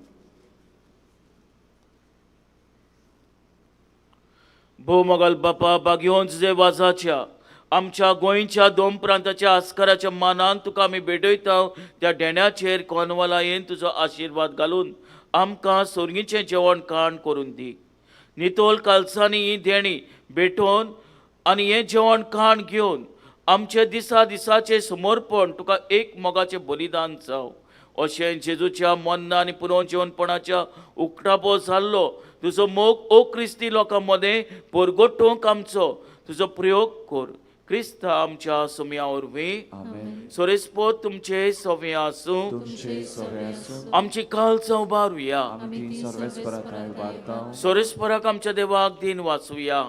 भोवमोगाल बापा, बागयोन जे वाजाच्या आमच्या गोंयच्या दोन प्रांताच्या आस्काराच्या मानान तुका आमी भेटयता. त्या देण्याचेर कोनवाला येवन तुजो आशिर्वाद घालून आमकां सोर्गीचें जेवण खाण करून दी. नितोल कालसांनी ही देणी भेटोवन आनी हें जेवण खाण घेवन आमचे दिसा दिसाचें समर्पण तुका एक मोगाचें बलिदान जावं. अशें जेजूच्या मन्ना आनी पुनर्जेवणपणाच्या उक्तापो जाल्लो तुजो मोग ओ क्रिस्ती लोकां मदें परगटूंक आमचो तुजो प्रयोग कर. क्रिस्त आमच्या सुम्या वरवीं सोरेस्पोर तुमचे सवे आसूं. आमची काळजां उबारुया. सोरेस्पराक आमच्या देवाक दिन वाचुया.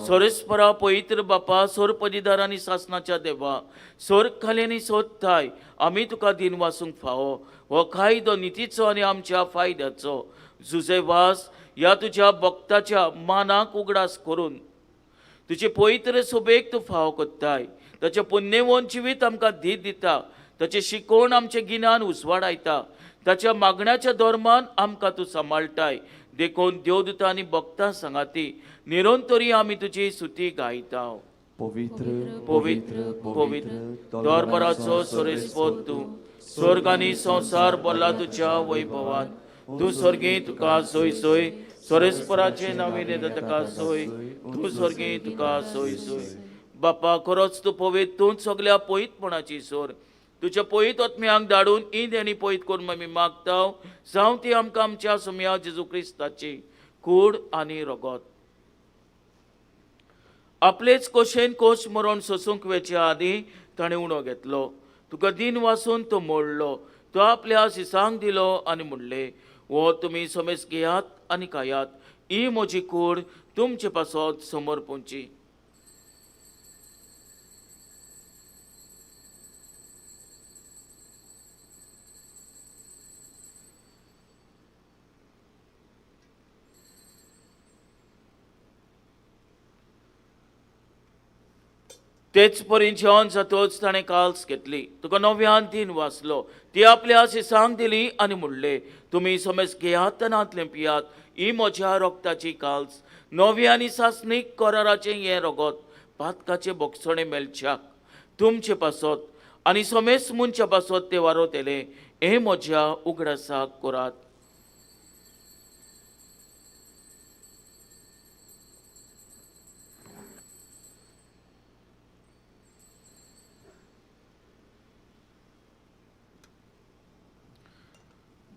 सोरेस्परा पवित्र बापा, सोर पदीदार आनी सासनाच्या देवा, सोर खाली आनी सोदताय आमी तुका दिन वाचूंक फावो. हो कायदो नितीचो आनी आमच्या फायद्याचो जुजे वास ह्या तुज्या भक्ताच्या मानाक उगडास करून तुजे पवित्र सोबेक तूं फाव कोत्ताय. ताचे पुण्यवंत जिवीत आमकां धीर दिता. ताचे शिकोवण आमचे गिन्यान उजवाडायता. ताच्या मागण्याच्या धर्मान आमकां तूं सांबाळटाय. देखून देवदूत आनी भक्तां सांगाती निरंतरी आमी तुजी स्तुती गायता. पवित्र पवित्र पवित्र दरबाराचो सोरेस्पोर तूं. स्वर्ग आनी संवसार भरला तुज्या वैभवान. तूं स्वर्गी तुका सोय सोय. सोरेस्पराचे नावें ताका सोय. तूं स्वर्गी तुका सोय सोय. बापा, खरोच तूं पवित्र. तूं सगळ्या पवित्रपणाची सोर. तुज्या पवित्र आत्म्याक धाडून ही देणी पवित्र करून आमी मागता. जावं ती आमकां आमच्या सुम्या जेजू क्रिस्ताची कूड आनी रगत. आपलेच कोशेन कोश मरण सोसूंक वेच्या आदी ताणें उणो घेतलो. तुका दिन वाचून तो मोडलो. तो आपल्या शिसांक दिलो आनी म्हणले, वो तुमी समेस घेयात आनी खायात. ही म्हजी कूड तुमचे पासत समर्पूंची. तेच परीन जेवण जातोच ताणें काल्स घेतली. तुका नव्यान दिन वाचलो. ती आपल्या शिसांक दिली आनी म्हणले, तुमी समेस घेयात नातलें पियात. ही म्हज्या रोगताची काल्स, नवे आनी सासणीक कराराचें हें रगत पातकाचे बोगसणे मेलच्याक तुमचे पासत आनी समेस मुनच्या पासत ते वारोतेले. हें म्हज्या उगडासाक करात.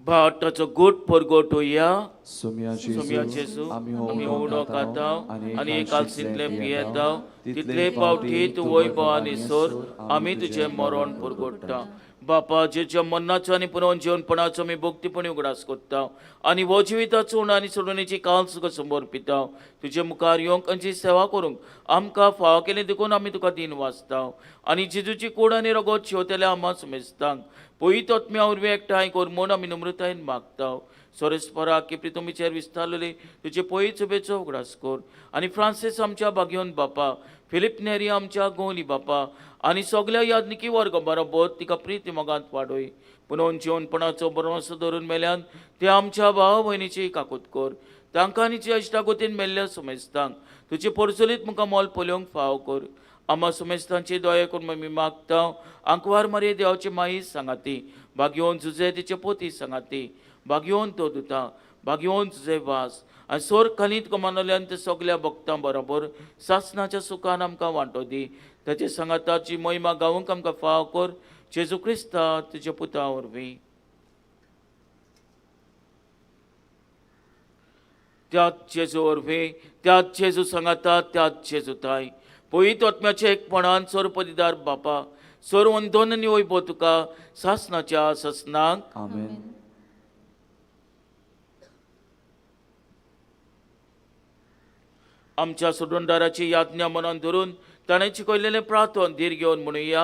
भाटाचो गोट परगटोया. सुम्या जेजू आमी आमी उडो खाताव आनी एक कालसितले पियेताव. तितले पावटी तूं वैभव आनी सोर आमी तुजें मरण परगट्टा. बापा जेच्या मन्नाचो आनी पुनोवन जेवणपणाचो आमी भोक्तीपणी उगडास कोत्ता आनी हो जिविताचो उण आनी सोडवणेची काल सुख समर्पिता. तुजे मुखार येवंक आमची सेवा करूंक आमकां फाव केलें देखून आमी तुका दिन वाचता आनी जेजूची कूड आनी रगत शेवतेल्या आम्हा सुमेस्तांक पयत आत्म्या उर्वी एकठांय कर म्हूण आमी नम्रतायेन मागता. सोरेस्परा की प्रितुमीचेर विस्तारलेले तुजे पयत सुबेचो उगडास कर आनी फ्रांसीस आमच्या बागयोन बापा, फिलिप नेरी आमच्या गोवली बापा आनी सगळ्या यादनिकी वर्ग बरोबर तिका प्रीती मोगांत वाडोय. पुनोवन जेवणपणाचो बरोसो धरून मेल्यान ते आमच्या भाव भयणीची काकूत कर. तांकां आनी जे इश्टागोतीन मेल्ल्या सुमेस्तांक तुजे परचुलीत मुखार मोल पोलोवंक फाव कर. आम्हा सुमेस्तांची दया करून आमी मागता. आंकवार मारये देवाची माई सांगाती, बागयोन जुजे तिचे पोती सांगाती, बागयोन तो दुता, बागयोन तुझे वास आनी सोर खालीत कमानल्यान ते सगळ्या भक्तां बरोबर सासनाच्या सुखान आमकां वांटो दी. ताचे सांगाताची महिमा गावूंक आमकां फाव कर. जेजू क्रिस्ता तुजे पुता वरवीं. त्याच जेजू वरवीं, त्याच जेजू सांगाता, त्याच जेजूताय पयत आत्म्याचे एकपणान सोर पदीदार बापा, सोर वंदन आनी वैभव तुका सासनाच्या ससनाक. आमेन. आमच्या सोडूनदाराची याज्ञा मनान धरून ताणें शिकयलेलें प्रार्थन धीर घेवन म्हणुया.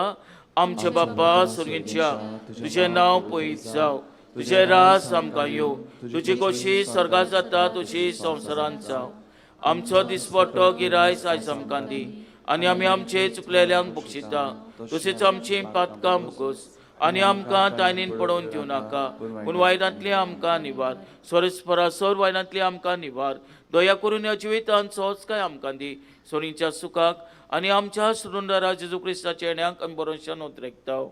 आमचे बाप्पा सुर्गीच्या, तुझें नांव पयत जावं, तुझें रास आमकां येवं, तुजी कशी स्वर्गांत जाता तशी संवसारांत जावं. आमचो दिसपट्टो गिरायस आयज आमकां दी आनी आमी आमचे चुकलेल्यांक बक्षिता, तशीच आमची पातकां बुगोस आनी आमकां तायनीन पडोवन दिवं नाका, पूण वायटांतली आमकां निवार. सोरेस्परा सोर वायटांतली आमकां निवार. दया करून ह्या जिवितांत सोंसकाय आमकां दी सोरीच्या सुखाक आनी आमच्या सुरुंदरा जेजू क्रिस्ताच्या येण्याक आमी बरोवशान उद्रेकता.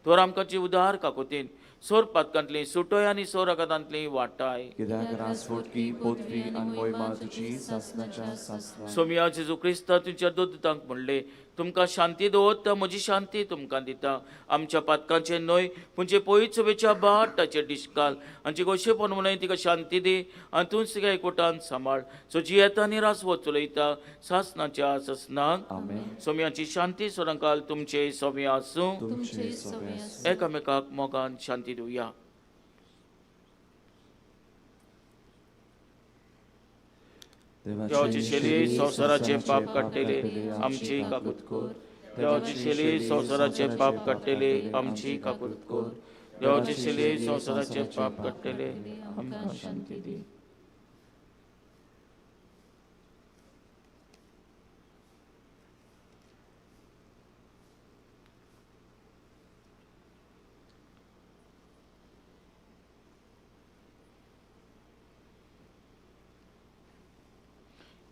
तर आमकां जी उदार काकुतीन सोर पातकांतली सुटय आनी सोर आघातांतली वाटाय. कित्याक रासवटकी पदवी आनी महिमा तुजी सासनाच्या सासना. सोम्या जेजू क्रिस्ता तुमच्या दोतांक म्हणले, तुमकां शांती दवरता, म्हजी शांती तुमकां दिता. आमच्या पातकांचे न्हय पूण जे पयत सभेच्या बाट ताचेर दिश्काल आनी जी गोशेपण म्हणून तिका शांती दी आनी तूंच तिका एकवटान सांबाळ. सो जी येता आनी रासवत चलयता सासनाच्या ससनाक. आमेन. सोम्याची शांती सोरंकाल तुमचे सोम्या आसूं. तुमचे सगळे आसूं. एकामेकाक मोगान शांती दिवया. देवाची शेली संवसाराचे पाप काडटेले आमची काकूत कर. देवाची शेली संवसाराचे पाप काडटेले आमची काकूत कर. देवाची शेली संवसाराचे पाप काडटेले आमकां शांती दी.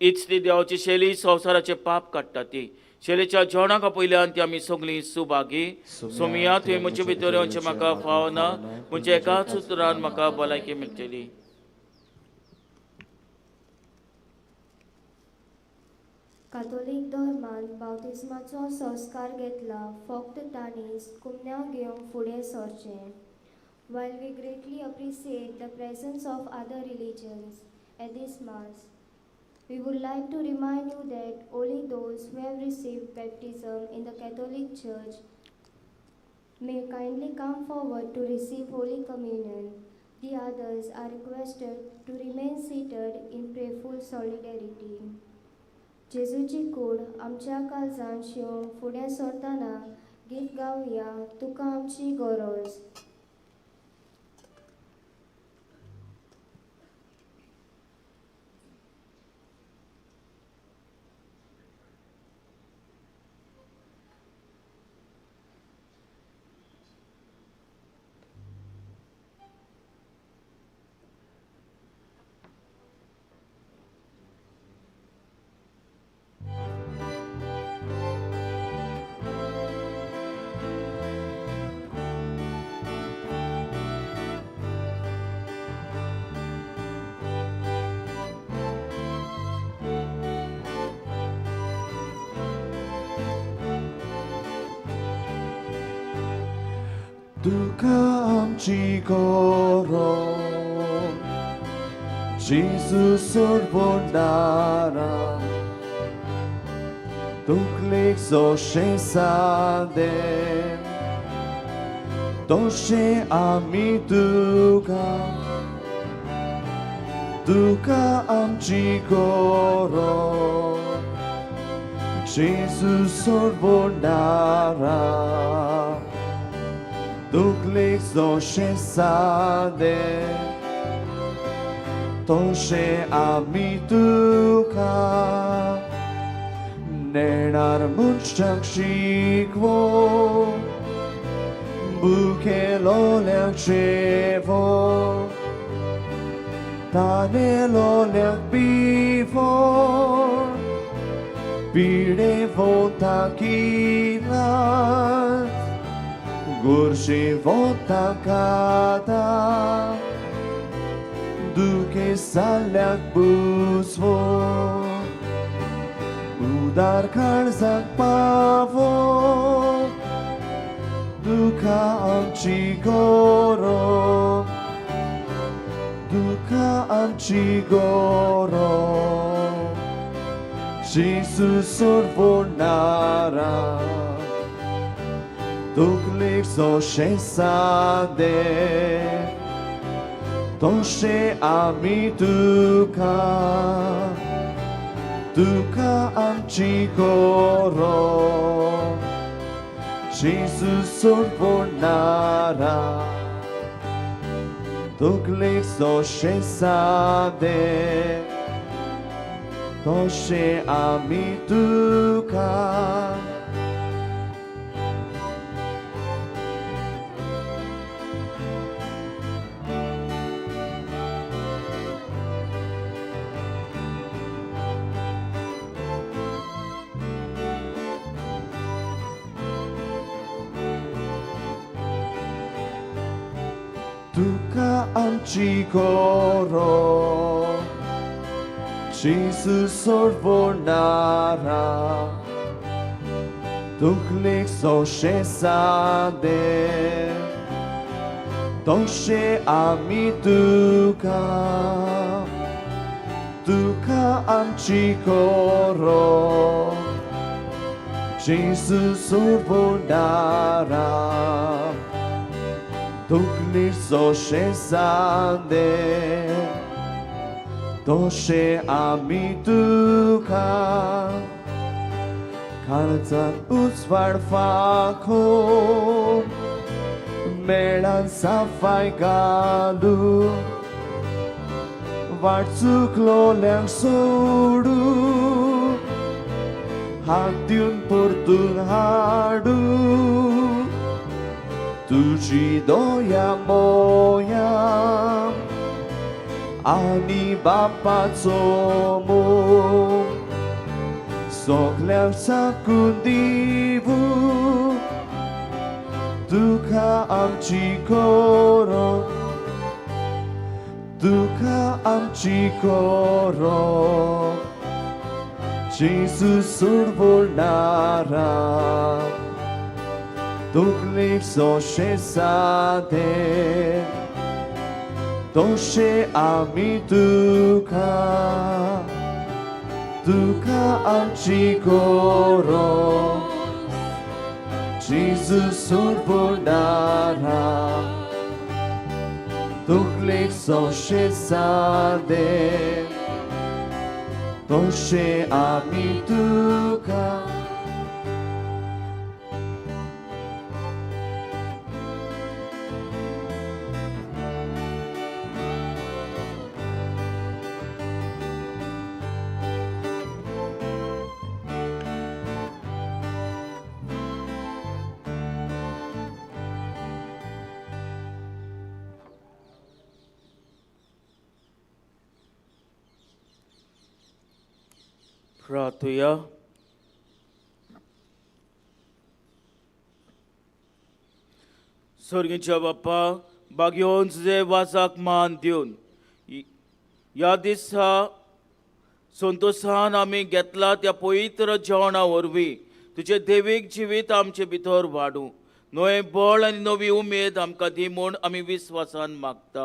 इचली देवाची शेली संवसाराचे पाप काडटा ती. शेलीच्या जेवणाका पयल्यान ती आमी सगळीं सुभागी. सोमिया तुवें म्हजे भितर येवचें म्हाका फावना, म्हणजे एकाच उतरान म्हाका भलायकी मेळटली. कातोलीक धर्मान बावतिस्माचो संस्कार घेतला फक्त तांणीच कुमन्याव घेवंक फुडें सरचें. While we greatly appreciate the presence of other religions at this Mass, we would like to remind you that only those who have received baptism in the Catholic Church may kindly come forward to receive Holy Communion. The others are requested to remain seated in prayerful solidarity. जेजूची कूड आमच्या काळजांत शिवूंक फुडें सरतना गीत गावया, तुका आमची गरज. तुका आमची गरज जेजू सोडवणारा तकलेक जशें सादें तोशे आमी तुका तुका आमची गरज जेजू सोडवणारा दुखलेक जशें सादें तोशें आमी तुका नेणार मनशाक शिकवो बुकेलोल्याक जेवो तानेलोल्याक पिवो पिडेवो takilas gorzewo takada duke zaleak buzwo udar karzak pawo duka amci goro duka amci goro Jesus sorvonara Duklik zoshe sade Toshe ami tuka Tuka amci goro Jesus sorvonara Duklik zoshe sade Toshe ami tuka Tuka amci goro Jesus sorvonara Duklik zoshe sade Toshe ami tuka Tuka amci goro Jesus sorvonara Duklik zoshe sade Toshe ami tuka Kalzan utsvar fako Melan safai galu Vartsuklo lang sodu Hatiun portun hadu Tuji doya moya Ani bapaco mo Soklew sakundivu Duka amci goro Duka amci goro Jesus sorvonara Duklik zoshe sade Toshe ami tuka Tuka amci goro Jesus sorvonara Duklik zoshe sade Toshe ami tuka प्रार्थूया. स्वर्गीच्या बाप्पा बागेवन तुझे वासाक मान दिवन या दिसा संतोषान आमी घेतला त्या पवित्र जेवणा वरवीं तुझे देवीक जिवीत आमचे भितर वाडूं नवे बळ आनी नवी उमेद आमकां दी म्हूण आमी विस्वासान मागता.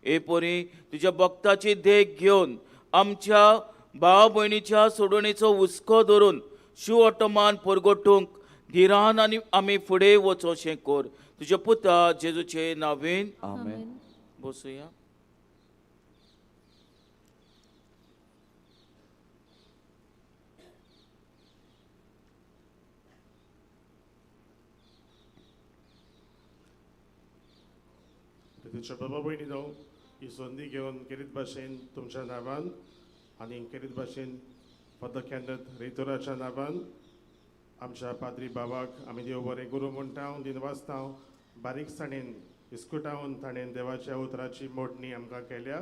हे परी तुज्या भक्ताची देख घेवन आमच्या भाव भयणीच्या सोडणीचो हुस्को धरून शिव ओटमान परगटूंक धिरान आनी आमी फुडें वचोशें कर. तुझे पुत्र जेजूचे नावेन आमेन. बसूया. तुमच्या बाबा भयणीनो ही संदी घेवन केरीत भाशेन तुमच्या नांवान आनी केरीत भाशेन फादर कॅन्डत रेतोराच्या नांवान आमच्या पाद्री बाबाक आमी देव बरें गुरू म्हणटा दिन वाचता बारीकसाणेन इस्कुटावन ताणें देवाच्या उतराची मोडणी आमकां केल्या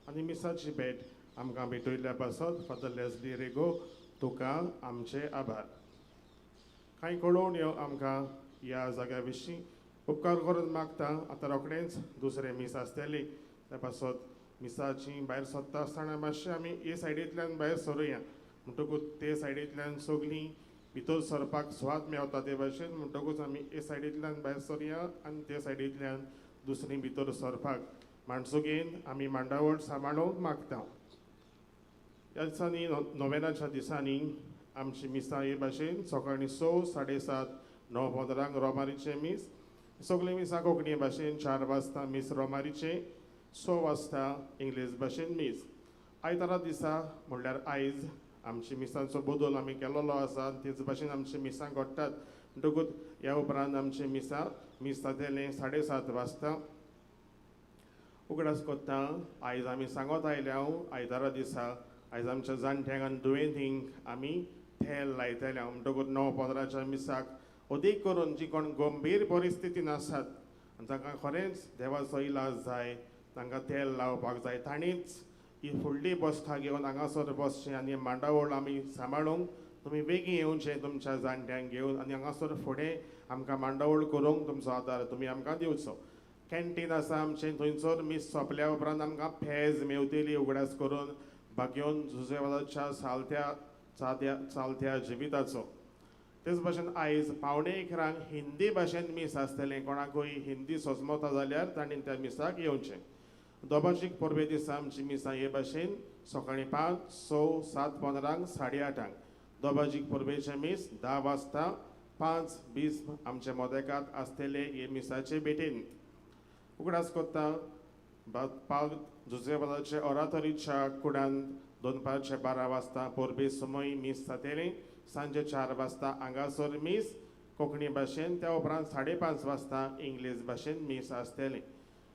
आनी मिसाची भेट आमकां भेटयल्या पासत फादर लेस्ली रेगो तुका आमचे आभार. कांय कळोवन येवं आमकां ह्या जाग्या विशीं उपकार करून मागता. आतां रोखडेंच दुसरें मीस आसतली त्या पासत मिसाची भायर सरता आसतना मातशें आमी हे सायडींतल्यान भायर सरुया म्हणटकूच ते सायडींतल्यान सगलीं भितर सरपाक सुवात मेवता ते भाशेन म्हणटकूच आमी हे सायडींतल्यान भायर सरुया आनी ते सायडींतल्यान दुसरीं भितर सरपाक माणसुगेन आमी मांडावळ सांबाळूंक मागता. ह्या दिसांनी नोवेनाच्या दिसांनी आमची मिसां हे भाशेन सकाळीं 6, 7:30, 9:15 रोमारीचे मीस. सगळीं मिसां कोंकणी भाशेन 4 वाजता मीस रोमारीचे, 6 वाजता इंग्लीश भाशेन मीस. आयतारा दिसा म्हणल्यार आयज आमची मिसांचो बदल आमी केलोलो आसा तेच भाशेन आमची मिसां घडटात म्हणटकूच ह्या उपरांत आमची मिसां मीस जातलें 7:30 वाजता उगडास कोत्ता. आयज आमी सांगत आयल्या आयतारा दिसा आयज आमच्या जाणट्यांक आनी दुयेंतींक आमी थेल लायतले म्हणटकूच 9:15 मिसाक अदीक करून जी कोण गंभीर परिस्थितीन आसात आनी तांकां खरेंच देवाचो इलाज जाय तांकां तेल लावपाक जाय तांणीच ही फुडली बसका घेवन हांगासर बसचें आनी मांडावळ आमी सांबाळूंक तुमी बेगीन येवचें तुमच्या जाणट्यांक घेवन आनी हांगासर फुडें आमकां मांडावळ करूंक तुमचो आदार तुमी आमकां दिवचो. कॅन्टीन आसा आमचें थंयसर मीस सोंपल्या उपरांत आमकां पेज मेवतेली उगडास करून भाग्योन जुजेवादाच्या चालत्या जिविताचो. तेच भाशेन आयज 11:15 हिंदी भाशेन मीस आसतलें. कोणाकूय हिंदी सोजमोता जाल्यार तांणी त्या मिसाक येवचें. दोबाशीक परबे दिसा आमची मिसां हे भाशेन सकाळीं 5, 6, 7:15, 8:30. दोबाजीक परबेचें मीस 10 वाजता 5:20 आमचे मोदेकात आसतले हे मिसाचे भेटेन. उगडास कोत्ता पाल जुजेवादाचे ओरातोरीच्या कुडांत दनपारचे 12 वाजता परबे समय मीस जातलें. सांजे 4 वाजता हांगासर मीस कोंकणी भाशेन त्या उपरांत 5:30 वाजता इंग्लीश भाशेन मीस आसतलें.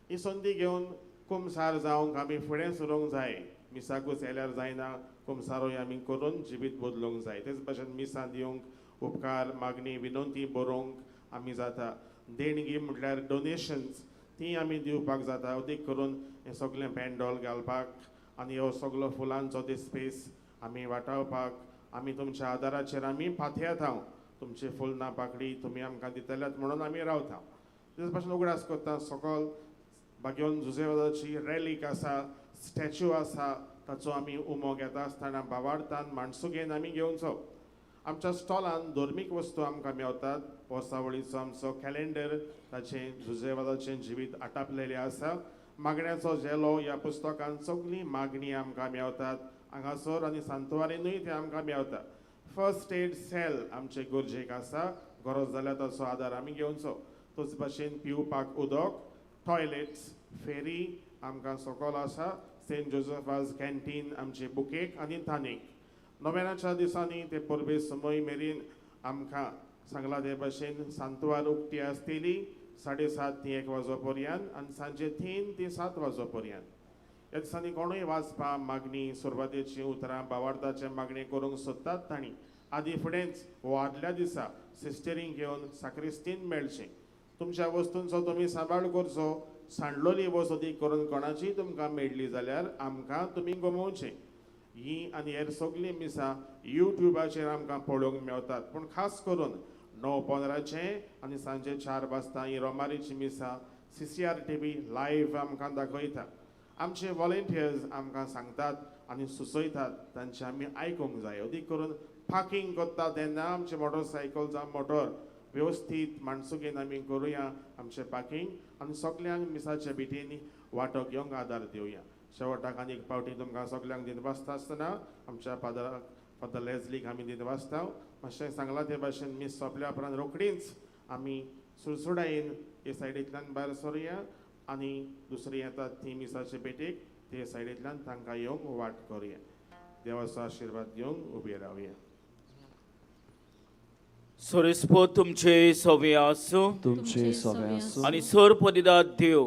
ही संदी घेवन कुमसार जावंक आमी फुडें सरूंक जाय. मिसाकूच येल्यार जायना कुमसारूय आमी करून जिवीत बदलूंक जाय. तेच भाशेन मिसां दिवंक उपकार मागणी विनंती बरोवंक आमी जाता. देणगी म्हटल्यार डोनेशन्स ती आमी दिवपाक जाता. अदीक करून हें सगळें पॅन्डॉल घालपाक आनी हो सगळो फुलांचो दिसपेस आमी वाटावपाक आमी तुमच्या आदाराचेर आमी फाथ्यात. तुमची फुलना पाकळी तुमी आमकां दितल्यात म्हणून आमी रावता. तेच भाशेन उगडास कोत्ता सकयल भाग्योन जुजेवादाची रॅलीक आसा स्टॅच्यू आसा ताचो आमी उमो घेता आसतना बावार्थान माणसुगेन आमी घेवचो. आमच्या स्टॉलान धर्मीक वस्तू आमकां मेवतात. वर्सावळीचो आमचो कॅलेंडर ताचें जुजेवादाचें जिवीत आटापलेलें आसा. मागण्याचो झेलो ह्या पुस्तकान सगळी मागणी आमकां मेवतात हांगासर आनी सांतवारेनूय ते आमकां मेवता. फर्स्ट एड सेल आमचे गरजेक आसा. गरज जाल्यार ताचो आदार आमी घेवचो. तोच भाशेन पिवपाक उदक टॉयलेट्स फेरी आमकां सकयल आसा. सेंट जोसेफाज कॅन्टीन आमचे बुकेक आनी थानेक. नोवेनाच्या दिसांनी ते परबे समय मेरेन आमकां सांगला ते भाशेन सांतवार उक्ती आसतली 7:30 ते 1 वाजो पर्यंत आनी सांजे 3 ते 7 वाजो पर्यंत. ह्या दिसांनी कोणूय वाचपा मागणी सुरवातेची उतरां बावार्थाचे मागणी करूंक सोदतात तांणी आदी फुडेंच हो आदल्या दिसा सिस्टरींक घेवन साक्रिस्तीन मेळचें. तुमच्या वस्तूंचो तुमी सांबाळ करचो. सांडलोली वस्त अदीक करून कोणाची तुमकां मेळ्ळी जाल्यार आमकां तुमी गमोवचें. ही आनी हेर सगळीं मिसां यूट्यूबाचेर आमकां पळोवंक मेवतात. पूण खास करून 9:15 आनी सांजे 4 वाजता ही रोमारीची मिसां CCR TV लायव्ह आमकां दाखयता. आमचे वॉलंटियर्स आमकां सांगतात आनी सुचयतात तांचे आमी आयकूंक जाय. अदीक करून पार्किंग करता तेन्ना आमचे मोटरसायकल जावं मोटर वेवस्थीत माणसुगेन आमी करुया आमचें पार्किंग आनी सगल्यांक मिसाच्या भेटेनी वांटो घेवंक आदार दिवया. शेवटाक आनी एक पावटी तुमकां सगल्यांक दिनवासता आसतना आमच्या फादर लेस्लीक आमी दिनवासता. मातशें सांगलां ते भाशेन मीस सोंपल्या उपरांत रोखडीच आमी सुडसुडायेन हे सायडींतल्यान भायर सरुया आनी दुसरी येता ती मिसाचे पेटीक ते सायडींतल्यान तांकां येवंक वाट करुया. देवाचो आशिर्वाद घेवंक उबे रावया. सोरेस्पो तुमचे सवे आसूं तुमचे सवे आसूं आनी सर पदिदाद देव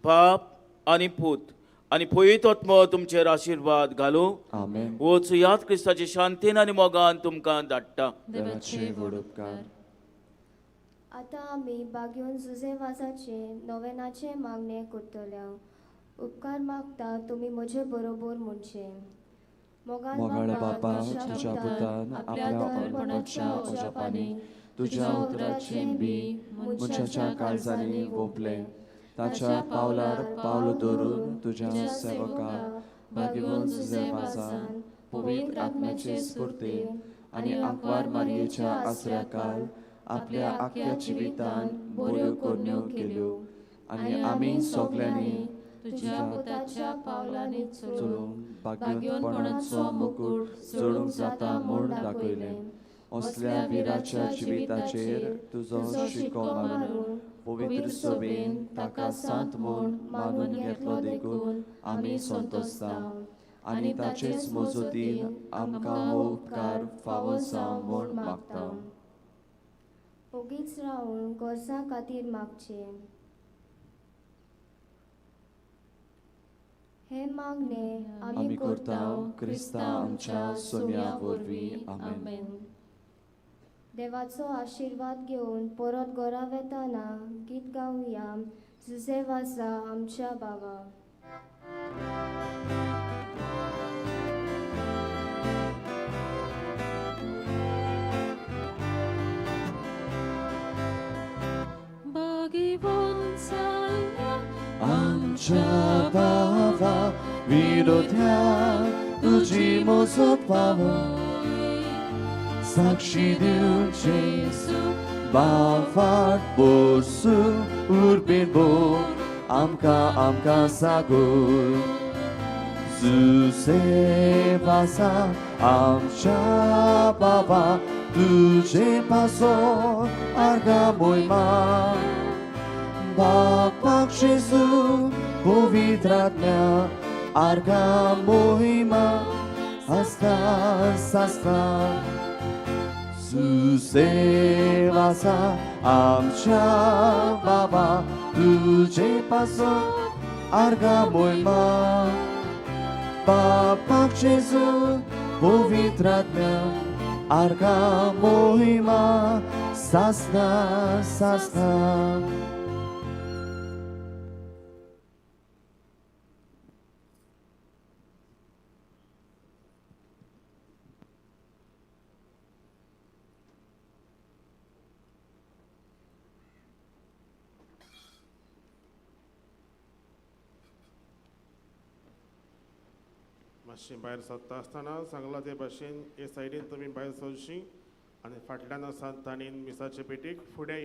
बाप आनी पूत आनी पवित्र आत्मो तुमचेर आशिर्वाद घालूं. आमेन. वचुयात क्रिस्ताचे शांतीन आनी मोगान तुमकां धाडटा. देवाचे व्हड उपकार. आतां आमी बागयोन जुझेवासाचे नोवेनाचे मागणे करतल्या. उपकार मागता तुमी म्हजे बरोबर म्हणचे. मोगाळ बापा तुझ्या पुतान आपल्या अर्पणाच्या ओजापांनी तुझ्या उतराचे बी मुछाच्या काळजांनी ओपले. ताच्या पावलार पावल दवरून तुझ्या सेवकाक बागयोन जुझेवासान पवित्र आत्म्याचे स्फूर्तीन आनी आंकवार मारयेच्या आसऱ्याकाल आपल्या आख्या जिवितान बऱ्यो कोरण्यो केल्यो आनी आमी सगल्यांनी तुझ्या पुताच्या पावलांनी चलून बागयोनपणाचो मुकुट चडूंक जाता म्हूण दाखयलें. असल्या विराच्या जिविताचेर तुजो शिको मारून पवित्र सभेन ताका सांत म्हूण मानून घेतलो देखून आमी संतोसता आनी ताचेच मजतीन आमकां हो उपकार फावो जावं म्हूण मागता. ओगीच रावन गोरसां खातीर मागचे. हे मागणे आमी करता क्रिस्ता आमच्या सोम्या वरवीं. आमेन. देवाचो आशिर्वाद घेवन परत घरा वेताना गीत गावया. जुझेवासा आमच्या बाबा. आमच्या बाबा विरोध्या तुझी मोजत पावय. साक्षी दिवं जेसू बाफाट बोसू उर्बेन बोर आमकां सागूय. जुझेवासा आमच्या बाबा तुझे पासोन आर्गा मोयमा. बापाक जेजू पवित्र आत्म्या आर्गा मोहिमा आस्तां आस्तां. जुझेवासा आमच्या बाबा तुझे पासोन आर्गा मोहिमा. बापाक जेजू पवित्र आत्म्या आर्गा मोहिमा सासना सासना. मातशें भायर सरता आसतना सांगला ते भाशेन हे सायडीन तुमी भायर सरची आनी फाटल्यान आसा ताणीन मिसाचे पेटीक फुडें